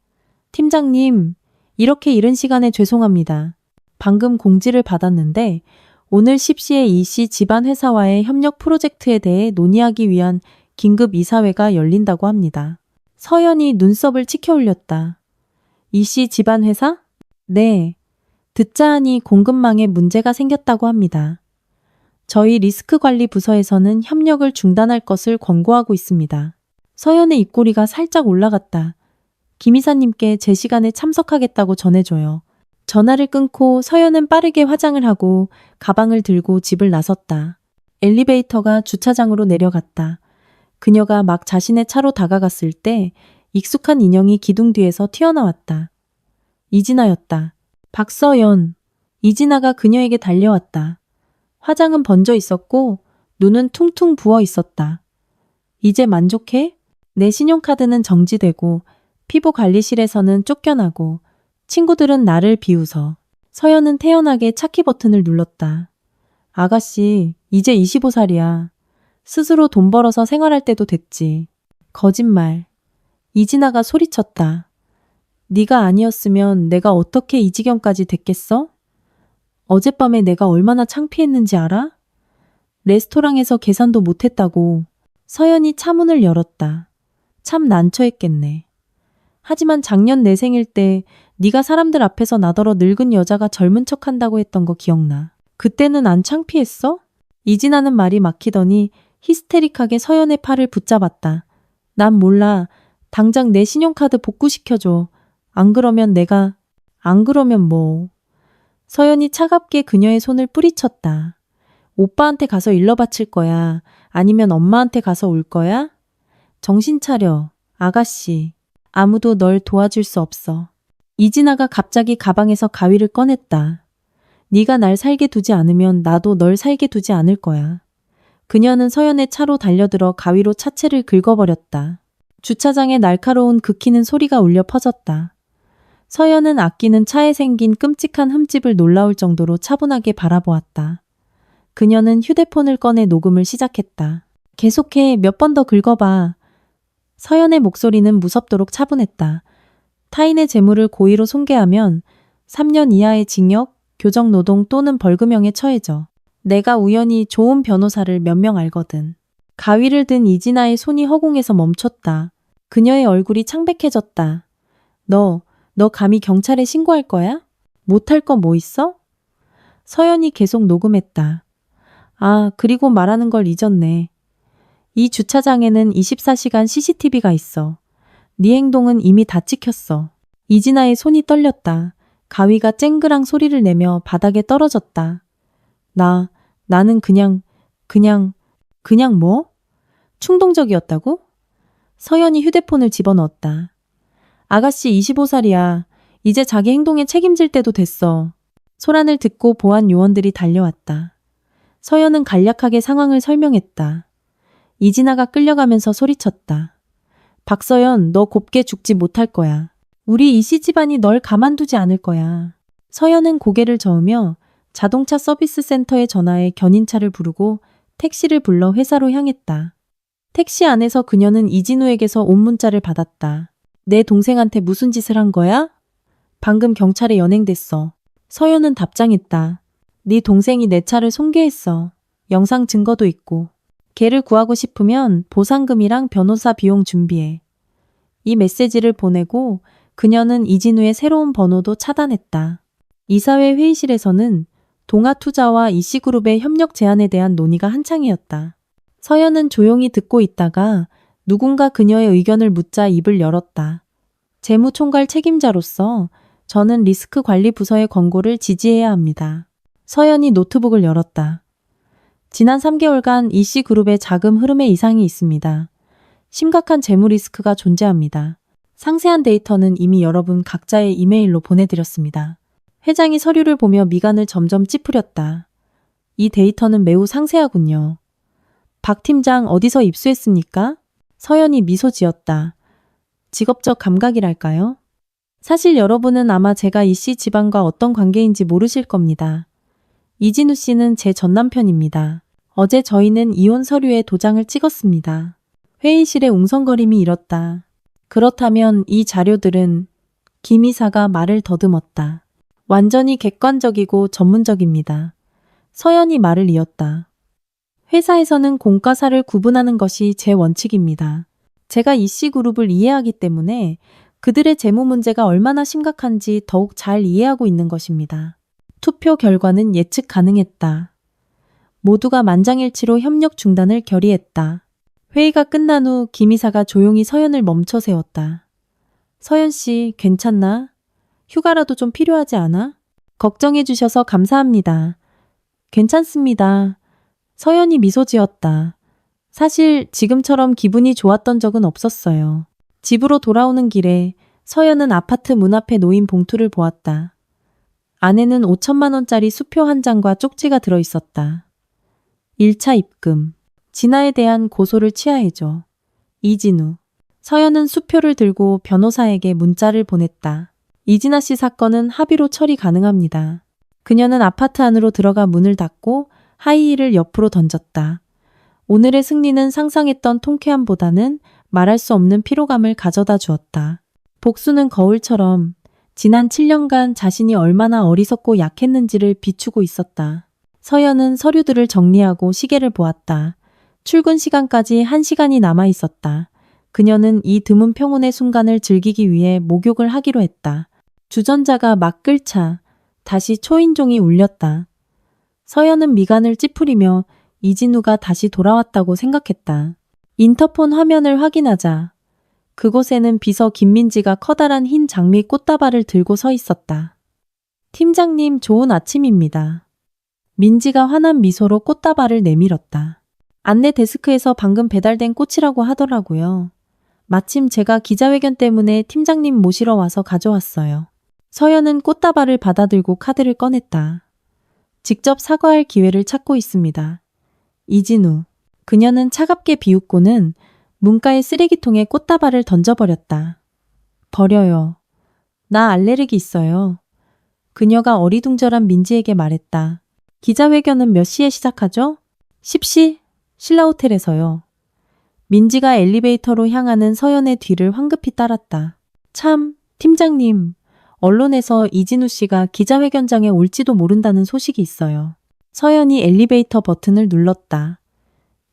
팀장님, 이렇게 이른 시간에 죄송합니다. 방금 공지를 받았는데 오늘 10시에 이씨 집안 회사와의 협력 프로젝트에 대해 논의하기 위한 긴급 이사회가 열린다고 합니다. 서연이 눈썹을 치켜 올렸다. 이씨 집안 회사? 네. 듣자 하니 공급망에 문제가 생겼다고 합니다. 저희 리스크 관리 부서에서는 협력을 중단할 것을 권고하고 있습니다. 서연의 입꼬리가 살짝 올라갔다. 김 이사님께 제 시간에 참석하겠다고 전해줘요. 전화를 끊고 서연은 빠르게 화장을 하고 가방을 들고 집을 나섰다. 엘리베이터가 주차장으로 내려갔다. 그녀가 막 자신의 차로 다가갔을 때 익숙한 인형이 기둥 뒤에서 튀어나왔다. 이진아였다. 박서연. 이진아가 그녀에게 달려왔다. 화장은 번져 있었고 눈은 퉁퉁 부어 있었다. 이제 만족해? 내 신용카드는 정지되고 피부 관리실에서는 쫓겨나고 친구들은 나를 비웃어. 서연은 태연하게 차키 버튼을 눌렀다. 아가씨, 이제 25살이야. 스스로 돈 벌어서 생활할 때도 됐지. 거짓말. 이진아가 소리쳤다. 네가 아니었으면 내가 어떻게 이 지경까지 됐겠어? 어젯밤에 내가 얼마나 창피했는지 알아? 레스토랑에서 계산도 못했다고. 서연이 차문을 열었다. 참 난처했겠네. 하지만 작년 내 생일 때 네가 사람들 앞에서 나더러 늙은 여자가 젊은 척한다고 했던 거 기억나. 그때는 안 창피했어? 이진아는 말이 막히더니 히스테릭하게 서연의 팔을 붙잡았다. 난 몰라. 당장 내 신용카드 복구시켜줘. 안 그러면 뭐. 서연이 차갑게 그녀의 손을 뿌리쳤다. 오빠한테 가서 일러 바칠 거야? 아니면 엄마한테 가서 울 거야? 정신 차려. 아가씨. 아무도 널 도와줄 수 없어. 이진아가 갑자기 가방에서 가위를 꺼냈다. 네가 날 살게 두지 않으면 나도 널 살게 두지 않을 거야. 그녀는 서연의 차로 달려들어 가위로 차체를 긁어버렸다. 주차장에 날카로운 긁히는 소리가 울려 퍼졌다. 서연은 아끼는 차에 생긴 끔찍한 흠집을 놀라울 정도로 차분하게 바라보았다. 그녀는 휴대폰을 꺼내 녹음을 시작했다. 계속해. 몇 번 더 긁어봐. 서연의 목소리는 무섭도록 차분했다. 타인의 재물을 고의로 손괴하면 3년 이하의 징역, 교정노동 또는 벌금형에 처해져. 내가 우연히 좋은 변호사를 몇 명 알거든. 가위를 든 이진아의 손이 허공에서 멈췄다. 그녀의 얼굴이 창백해졌다. 너 감히 경찰에 신고할 거야? 못할 거 뭐 있어? 서연이 계속 녹음했다. 아, 그리고 말하는 걸 잊었네. 이 주차장에는 24시간 CCTV가 있어. 네 행동은 이미 다 찍혔어. 이진아의 손이 떨렸다. 가위가 쨍그랑 소리를 내며 바닥에 떨어졌다. 나는 그냥 뭐? 충동적이었다고? 서연이 휴대폰을 집어넣었다. 아가씨 25살이야. 이제 자기 행동에 책임질 때도 됐어. 소란을 듣고 보안 요원들이 달려왔다. 서연은 간략하게 상황을 설명했다. 이진아가 끌려가면서 소리쳤다. 박서연, 너 곱게 죽지 못할 거야. 우리 이씨 집안이 널 가만두지 않을 거야. 서연은 고개를 저으며 자동차 서비스 센터에 전화해 견인차를 부르고 택시를 불러 회사로 향했다. 택시 안에서 그녀는 이진우에게서 온 문자를 받았다. 내 동생한테 무슨 짓을 한 거야? 방금 경찰에 연행됐어. 서연은 답장했다. 네 동생이 내 차를 손괴했어. 영상 증거도 있고. 걔를 구하고 싶으면 보상금이랑 변호사 비용 준비해. 이 메시지를 보내고 그녀는 이진우의 새로운 번호도 차단했다. 이사회 회의실에서는 동아투자와 이씨그룹의 협력 제안에 대한 논의가 한창이었다. 서연은 조용히 듣고 있다가 누군가 그녀의 의견을 묻자 입을 열었다. 재무총괄 책임자로서 저는 리스크 관리 부서의 권고를 지지해야 합니다. 서연이 노트북을 열었다. 지난 3개월간 이씨그룹의 자금 흐름에 이상이 있습니다. 심각한 재무 리스크가 존재합니다. 상세한 데이터는 이미 여러분 각자의 이메일로 보내드렸습니다. 회장이 서류를 보며 미간을 점점 찌푸렸다. 이 데이터는 매우 상세하군요. 박 팀장 어디서 입수했습니까? 서연이 미소 지었다. 직업적 감각이랄까요? 사실 여러분은 아마 제가 이씨 집안과 어떤 관계인지 모르실 겁니다. 이진우 씨는 제 전남편입니다. 어제 저희는 이혼 서류에 도장을 찍었습니다. 회의실에 웅성거림이 일었다. 그렇다면 이 자료들은 김 이사가 말을 더듬었다. 완전히 객관적이고 전문적입니다. 서연이 말을 이었다. 회사에서는 공과사를 구분하는 것이 제 원칙입니다. 제가 이씨그룹을 이해하기 때문에 그들의 재무 문제가 얼마나 심각한지 더욱 잘 이해하고 있는 것입니다. 투표 결과는 예측 가능했다. 모두가 만장일치로 협력 중단을 결의했다. 회의가 끝난 후 김 이사가 조용히 서연을 멈춰 세웠다. 서연 씨, 괜찮나? 휴가라도 좀 필요하지 않아? 걱정해 주셔서 감사합니다. 괜찮습니다. 서연이 미소 지었다. 사실 지금처럼 기분이 좋았던 적은 없었어요. 집으로 돌아오는 길에 서연은 아파트 문 앞에 놓인 봉투를 보았다. 안에는 5천만 원짜리 수표 한 장과 쪽지가 들어 있었다. 1차 입금. 진아에 대한 고소를 취하해줘. 이진우. 서연은 수표를 들고 변호사에게 문자를 보냈다. 이진아 씨 사건은 합의로 처리 가능합니다. 그녀는 아파트 안으로 들어가 문을 닫고 하이힐을 옆으로 던졌다. 오늘의 승리는 상상했던 통쾌함보다는 말할 수 없는 피로감을 가져다 주었다. 복수는 거울처럼 지난 7년간 자신이 얼마나 어리석고 약했는지를 비추고 있었다. 서연은 서류들을 정리하고 시계를 보았다. 출근 시간까지 1시간이 남아 있었다. 그녀는 이 드문 평온의 순간을 즐기기 위해 목욕을 하기로 했다. 주전자가 막 끓자 다시 초인종이 울렸다. 서연은 미간을 찌푸리며 이진우가 다시 돌아왔다고 생각했다. 인터폰 화면을 확인하자 그곳에는 비서 김민지가 커다란 흰 장미 꽃다발을 들고 서 있었다. 팀장님, 좋은 아침입니다. 민지가 환한 미소로 꽃다발을 내밀었다. 안내 데스크에서 방금 배달된 꽃이라고 하더라고요. 마침 제가 기자회견 때문에 팀장님 모시러 와서 가져왔어요. 서연은 꽃다발을 받아들고 카드를 꺼냈다. 직접 사과할 기회를 찾고 있습니다. 이진우. 그녀는 차갑게 비웃고는 문가의 쓰레기통에 꽃다발을 던져버렸다. 버려요. 나 알레르기 있어요. 그녀가 어리둥절한 민지에게 말했다. 기자회견은 몇 시에 시작하죠? 10시? 신라호텔에서요. 민지가 엘리베이터로 향하는 서연의 뒤를 황급히 따랐다. 참, 팀장님. 언론에서 이진우 씨가 기자회견장에 올지도 모른다는 소식이 있어요. 서연이 엘리베이터 버튼을 눌렀다.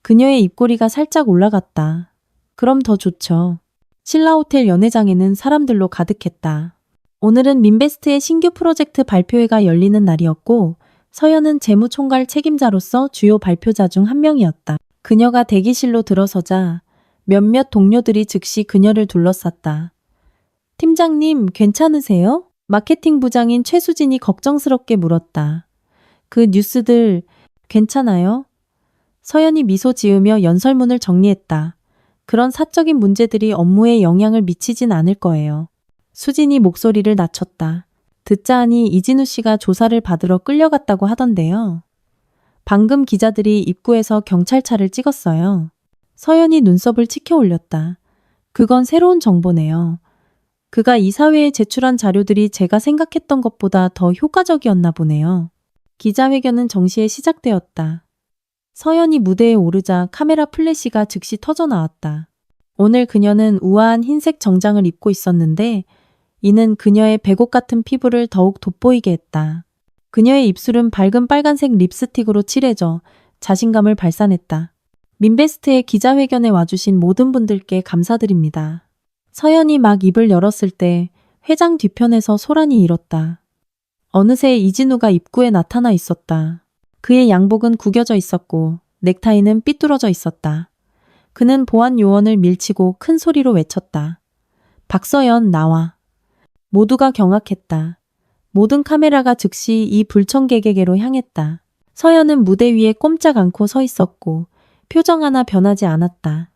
그녀의 입꼬리가 살짝 올라갔다. 그럼 더 좋죠. 신라호텔 연회장에는 사람들로 가득했다. 오늘은 민베스트의 신규 프로젝트 발표회가 열리는 날이었고 서연은 재무총괄 책임자로서 주요 발표자 중 한 명이었다. 그녀가 대기실로 들어서자 몇몇 동료들이 즉시 그녀를 둘러쌌다. 팀장님, 괜찮으세요? 마케팅 부장인 최수진이 걱정스럽게 물었다. 그 뉴스들 괜찮아요? 서연이 미소 지으며 연설문을 정리했다. 그런 사적인 문제들이 업무에 영향을 미치진 않을 거예요. 수진이 목소리를 낮췄다. 듣자 하니 이진우 씨가 조사를 받으러 끌려갔다고 하던데요. 방금 기자들이 입구에서 경찰차를 찍었어요. 서연이 눈썹을 치켜 올렸다. 그건 새로운 정보네요. 그가 이사회에 제출한 자료들이 제가 생각했던 것보다 더 효과적이었나 보네요. 기자회견은 정시에 시작되었다. 서연이 무대에 오르자 카메라 플래시가 즉시 터져 나왔다. 오늘 그녀는 우아한 흰색 정장을 입고 있었는데 이는 그녀의 백옥 같은 피부를 더욱 돋보이게 했다. 그녀의 입술은 밝은 빨간색 립스틱으로 칠해져 자신감을 발산했다. 민베스트의 기자회견에 와주신 모든 분들께 감사드립니다. 서연이 막 입을 열었을 때 회장 뒤편에서 소란이 일었다. 어느새 이진우가 입구에 나타나 있었다. 그의 양복은 구겨져 있었고 넥타이는 삐뚤어져 있었다. 그는 보안 요원을 밀치고 큰 소리로 외쳤다. 박서연, 나와. 모두가 경악했다. 모든 카메라가 즉시 이 불청객에게로 향했다. 서연은 무대 위에 꼼짝 않고 서 있었고 표정 하나 변하지 않았다.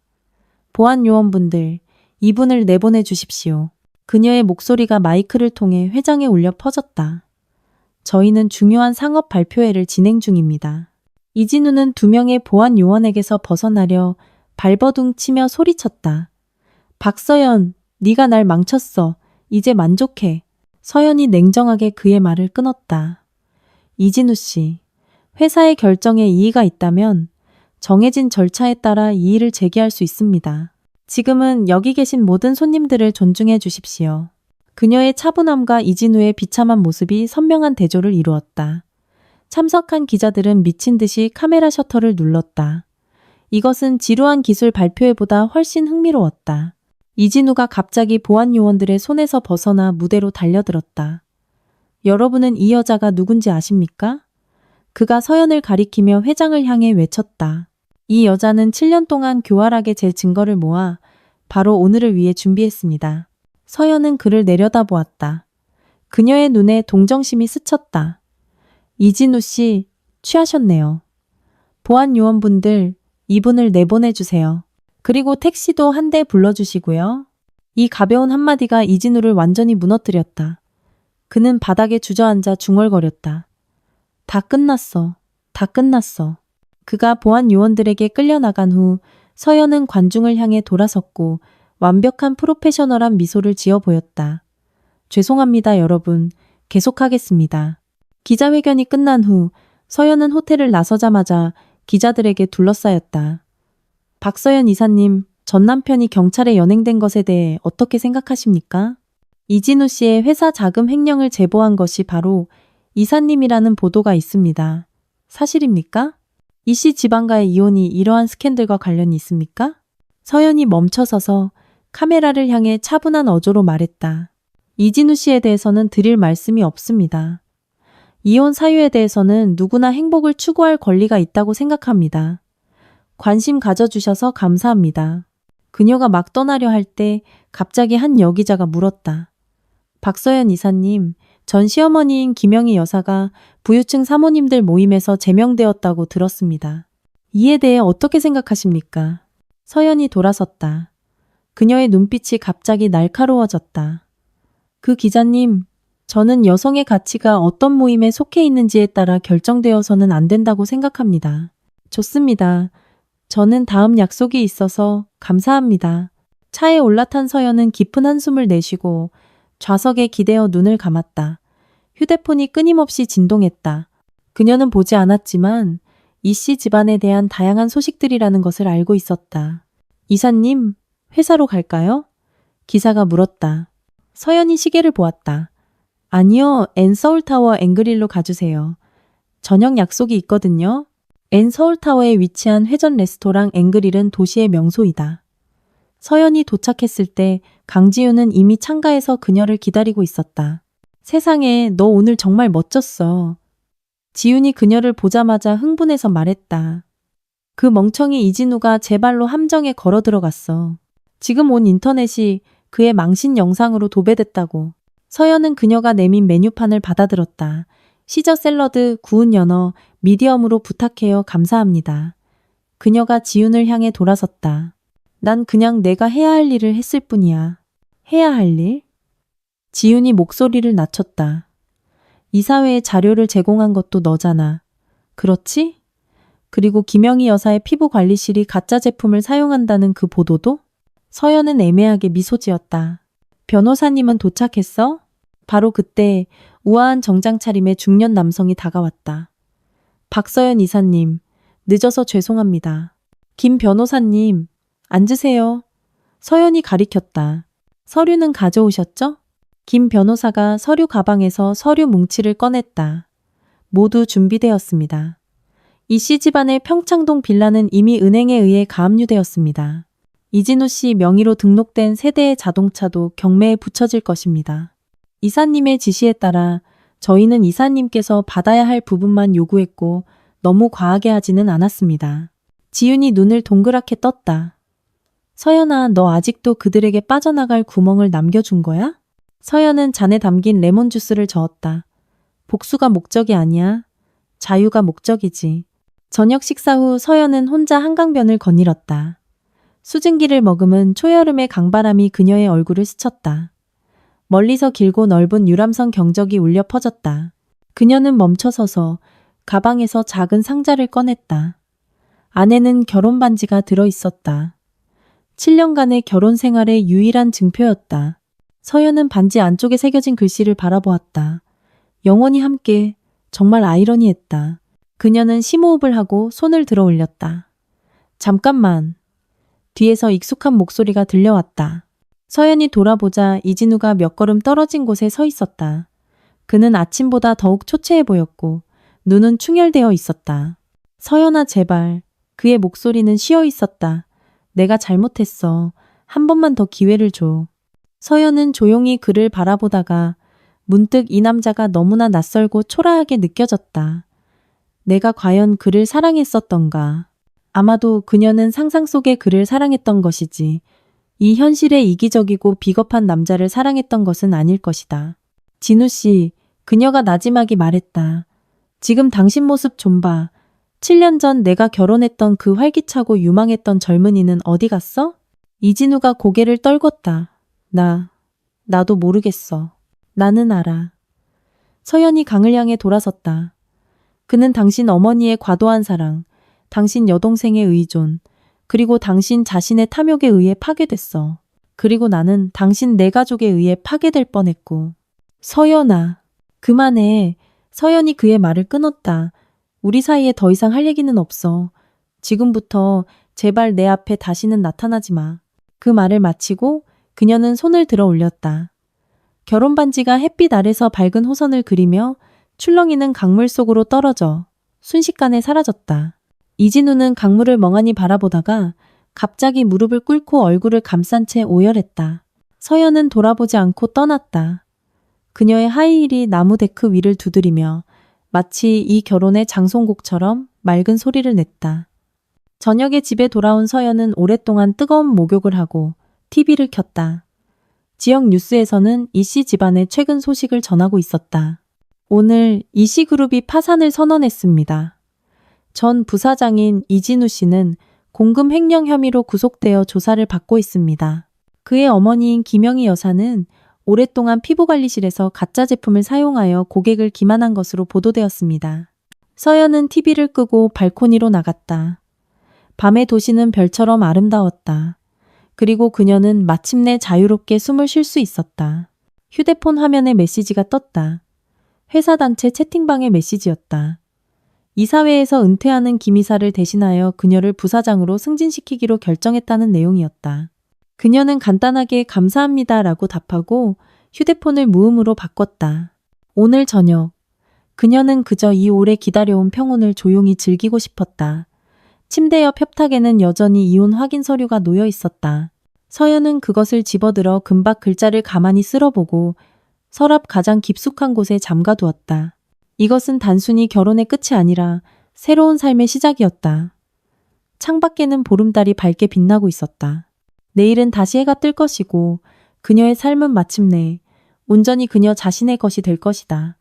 보안 요원분들, 이분을 내보내 주십시오. 그녀의 목소리가 마이크를 통해 회장에 울려 퍼졌다. 저희는 중요한 상업 발표회를 진행 중입니다. 이진우는 2명의 보안 요원에게서 벗어나려 발버둥 치며 소리쳤다. 박서연, 네가 날 망쳤어. 이제 만족해. 서연이 냉정하게 그의 말을 끊었다. 이진우 씨, 회사의 결정에 이의가 있다면 정해진 절차에 따라 이의를 제기할 수 있습니다. 지금은 여기 계신 모든 손님들을 존중해 주십시오. 그녀의 차분함과 이진우의 비참한 모습이 선명한 대조를 이루었다. 참석한 기자들은 미친 듯이 카메라 셔터를 눌렀다. 이것은 지루한 기술 발표회보다 훨씬 흥미로웠다. 이진우가 갑자기 보안 요원들의 손에서 벗어나 무대로 달려들었다. 여러분은 이 여자가 누군지 아십니까? 그가 서연을 가리키며 회장을 향해 외쳤다. 이 여자는 7년 동안 교활하게 제 증거를 모아 바로 오늘을 위해 준비했습니다. 서연은 그를 내려다보았다. 그녀의 눈에 동정심이 스쳤다. 이진우 씨, 취하셨네요. 보안 요원분들, 이분을 내보내주세요. 그리고 택시도 한 대 불러주시고요. 이 가벼운 한마디가 이진우를 완전히 무너뜨렸다. 그는 바닥에 주저앉아 중얼거렸다. 다 끝났어. 다 끝났어. 그가 보안 요원들에게 끌려나간 후 서연은 관중을 향해 돌아섰고 완벽한 프로페셔널한 미소를 지어 보였다. 죄송합니다, 여러분. 계속하겠습니다. 기자회견이 끝난 후 서연은 호텔을 나서자마자 기자들에게 둘러싸였다. 박서연 이사님, 전 남편이 경찰에 연행된 것에 대해 어떻게 생각하십니까? 이진우 씨의 회사 자금 횡령을 제보한 것이 바로 이사님이라는 보도가 있습니다. 사실입니까? 이 씨 지방과의 이혼이 이러한 스캔들과 관련이 있습니까? 서연이 멈춰서서 카메라를 향해 차분한 어조로 말했다. 이진우 씨에 대해서는 드릴 말씀이 없습니다. 이혼 사유에 대해서는 누구나 행복을 추구할 권리가 있다고 생각합니다. 관심 가져주셔서 감사합니다. 그녀가 막 떠나려 할 때 갑자기 한 여기자가 물었다. 박서연 이사님, 전 시어머니인 김영희 여사가 부유층 사모님들 모임에서 제명되었다고 들었습니다. 이에 대해 어떻게 생각하십니까? 서연이 돌아섰다. 그녀의 눈빛이 갑자기 날카로워졌다. 그 기자님, 저는 여성의 가치가 어떤 모임에 속해 있는지에 따라 결정되어서는 안 된다고 생각합니다. 좋습니다. 저는 다음 약속이 있어서 감사합니다. 차에 올라탄 서연은 깊은 한숨을 내쉬고 좌석에 기대어 눈을 감았다. 휴대폰이 끊임없이 진동했다. 그녀는 보지 않았지만 이 씨 집안에 대한 다양한 소식들이라는 것을 알고 있었다. 이사님, 회사로 갈까요? 기사가 물었다. 서연이 시계를 보았다. 아니요, 엔 서울타워 앵그릴로 가주세요. 저녁 약속이 있거든요. 엔 서울타워에 위치한 회전 레스토랑 앵그릴은 도시의 명소이다. 서연이 도착했을 때 강지우는 이미 창가에서 그녀를 기다리고 있었다. 세상에, 너 오늘 정말 멋졌어. 지훈이 그녀를 보자마자 흥분해서 말했다. 그 멍청이 이진우가 제 발로 함정에 걸어 들어갔어. 지금 온 인터넷이 그의 망신 영상으로 도배됐다고. 서연은 그녀가 내민 메뉴판을 받아들었다. 시저 샐러드, 구운 연어, 미디엄으로 부탁해요. 감사합니다. 그녀가 지훈을 향해 돌아섰다. 난 그냥 내가 해야 할 일을 했을 뿐이야. 해야 할 일? 지훈이 목소리를 낮췄다. 이사회에 자료를 제공한 것도 너잖아. 그렇지? 그리고 김영희 여사의 피부관리실이 가짜 제품을 사용한다는 그 보도도? 서연은 애매하게 미소 지었다. 변호사님은 도착했어? 바로 그때 우아한 정장 차림의 중년 남성이 다가왔다. 박서연 이사님, 늦어서 죄송합니다. 김 변호사님, 앉으세요. 서연이 가리켰다. 서류는 가져오셨죠? 김 변호사가 서류 가방에서 서류 뭉치를 꺼냈다. 모두 준비되었습니다. 이 씨 집안의 평창동 빌라는 이미 은행에 의해 가압류되었습니다. 이진우 씨 명의로 등록된 세대의 자동차도 경매에 붙여질 것입니다. 이사님의 지시에 따라 저희는 이사님께서 받아야 할 부분만 요구했고 너무 과하게 하지는 않았습니다. 지윤이 눈을 동그랗게 떴다. 서연아, 너 아직도 그들에게 빠져나갈 구멍을 남겨준 거야? 서연은 잔에 담긴 레몬 주스를 저었다. 복수가 목적이 아니야. 자유가 목적이지. 저녁 식사 후 서연은 혼자 한강변을 거닐었다. 수증기를 머금은 초여름의 강바람이 그녀의 얼굴을 스쳤다. 멀리서 길고 넓은 유람선 경적이 울려 퍼졌다. 그녀는 멈춰서서 가방에서 작은 상자를 꺼냈다. 안에는 결혼 반지가 들어 있었다. 7년간의 결혼 생활의 유일한 증표였다. 서연은 반지 안쪽에 새겨진 글씨를 바라보았다. 영원히 함께. 정말 아이러니했다. 그녀는 심호흡을 하고 손을 들어 올렸다. 잠깐만. 뒤에서 익숙한 목소리가 들려왔다. 서연이 돌아보자 이진우가 몇 걸음 떨어진 곳에 서 있었다. 그는 아침보다 더욱 초췌해 보였고 눈은 충혈되어 있었다. 서연아 제발. 그의 목소리는 쉬어 있었다. 내가 잘못했어. 한 번만 더 기회를 줘. 서연은 조용히 그를 바라보다가 문득 이 남자가 너무나 낯설고 초라하게 느껴졌다. 내가 과연 그를 사랑했었던가. 아마도 그녀는 상상 속의 그를 사랑했던 것이지. 이 현실의 이기적이고 비겁한 남자를 사랑했던 것은 아닐 것이다. 진우 씨, 그녀가 나지막이 말했다. 지금 당신 모습 좀 봐. 7년 전 내가 결혼했던 그 활기차고 유망했던 젊은이는 어디 갔어? 이진우가 고개를 떨궜다. 나도 모르겠어. 나는 알아. 서연이 강을 향해 돌아섰다. 그는 당신 어머니의 과도한 사랑, 당신 여동생의 의존, 그리고 당신 자신의 탐욕에 의해 파괴됐어. 그리고 나는 당신 내 가족에 의해 파괴될 뻔했고. 서연아, 그만해. 서연이 그의 말을 끊었다. 우리 사이에 더 이상 할 얘기는 없어. 지금부터 제발 내 앞에 다시는 나타나지 마. 그 말을 마치고 그녀는 손을 들어 올렸다. 결혼 반지가 햇빛 아래서 밝은 호선을 그리며 출렁이는 강물 속으로 떨어져 순식간에 사라졌다. 이진우는 강물을 멍하니 바라보다가 갑자기 무릎을 꿇고 얼굴을 감싼 채 오열했다. 서연은 돌아보지 않고 떠났다. 그녀의 하이힐이 나무 데크 위를 두드리며 마치 이 결혼의 장송곡처럼 맑은 소리를 냈다. 저녁에 집에 돌아온 서연은 오랫동안 뜨거운 목욕을 하고 TV를 켰다. 지역 뉴스에서는 이씨 집안의 최근 소식을 전하고 있었다. 오늘 이씨 그룹이 파산을 선언했습니다. 전 부사장인 이진우 씨는 공금 횡령 혐의로 구속되어 조사를 받고 있습니다. 그의 어머니인 김영희 여사는 오랫동안 피부관리실에서 가짜 제품을 사용하여 고객을 기만한 것으로 보도되었습니다. 서연은 TV를 끄고 발코니로 나갔다. 밤의 도시는 별처럼 아름다웠다. 그리고 그녀는 마침내 자유롭게 숨을 쉴 수 있었다. 휴대폰 화면에 메시지가 떴다. 회사 단체 채팅방의 메시지였다. 이사회에서 은퇴하는 김 이사를 대신하여 그녀를 부사장으로 승진시키기로 결정했다는 내용이었다. 그녀는 간단하게 감사합니다라고 답하고 휴대폰을 무음으로 바꿨다. 오늘 저녁, 그녀는 그저 이 오래 기다려온 평온을 조용히 즐기고 싶었다. 침대 옆 협탁에는 여전히 이혼 확인 서류가 놓여 있었다. 서연은 그것을 집어들어 금박 글자를 가만히 쓸어보고 서랍 가장 깊숙한 곳에 잠가두었다. 이것은 단순히 결혼의 끝이 아니라 새로운 삶의 시작이었다. 창밖에는 보름달이 밝게 빛나고 있었다. 내일은 다시 해가 뜰 것이고 그녀의 삶은 마침내 온전히 그녀 자신의 것이 될 것이다.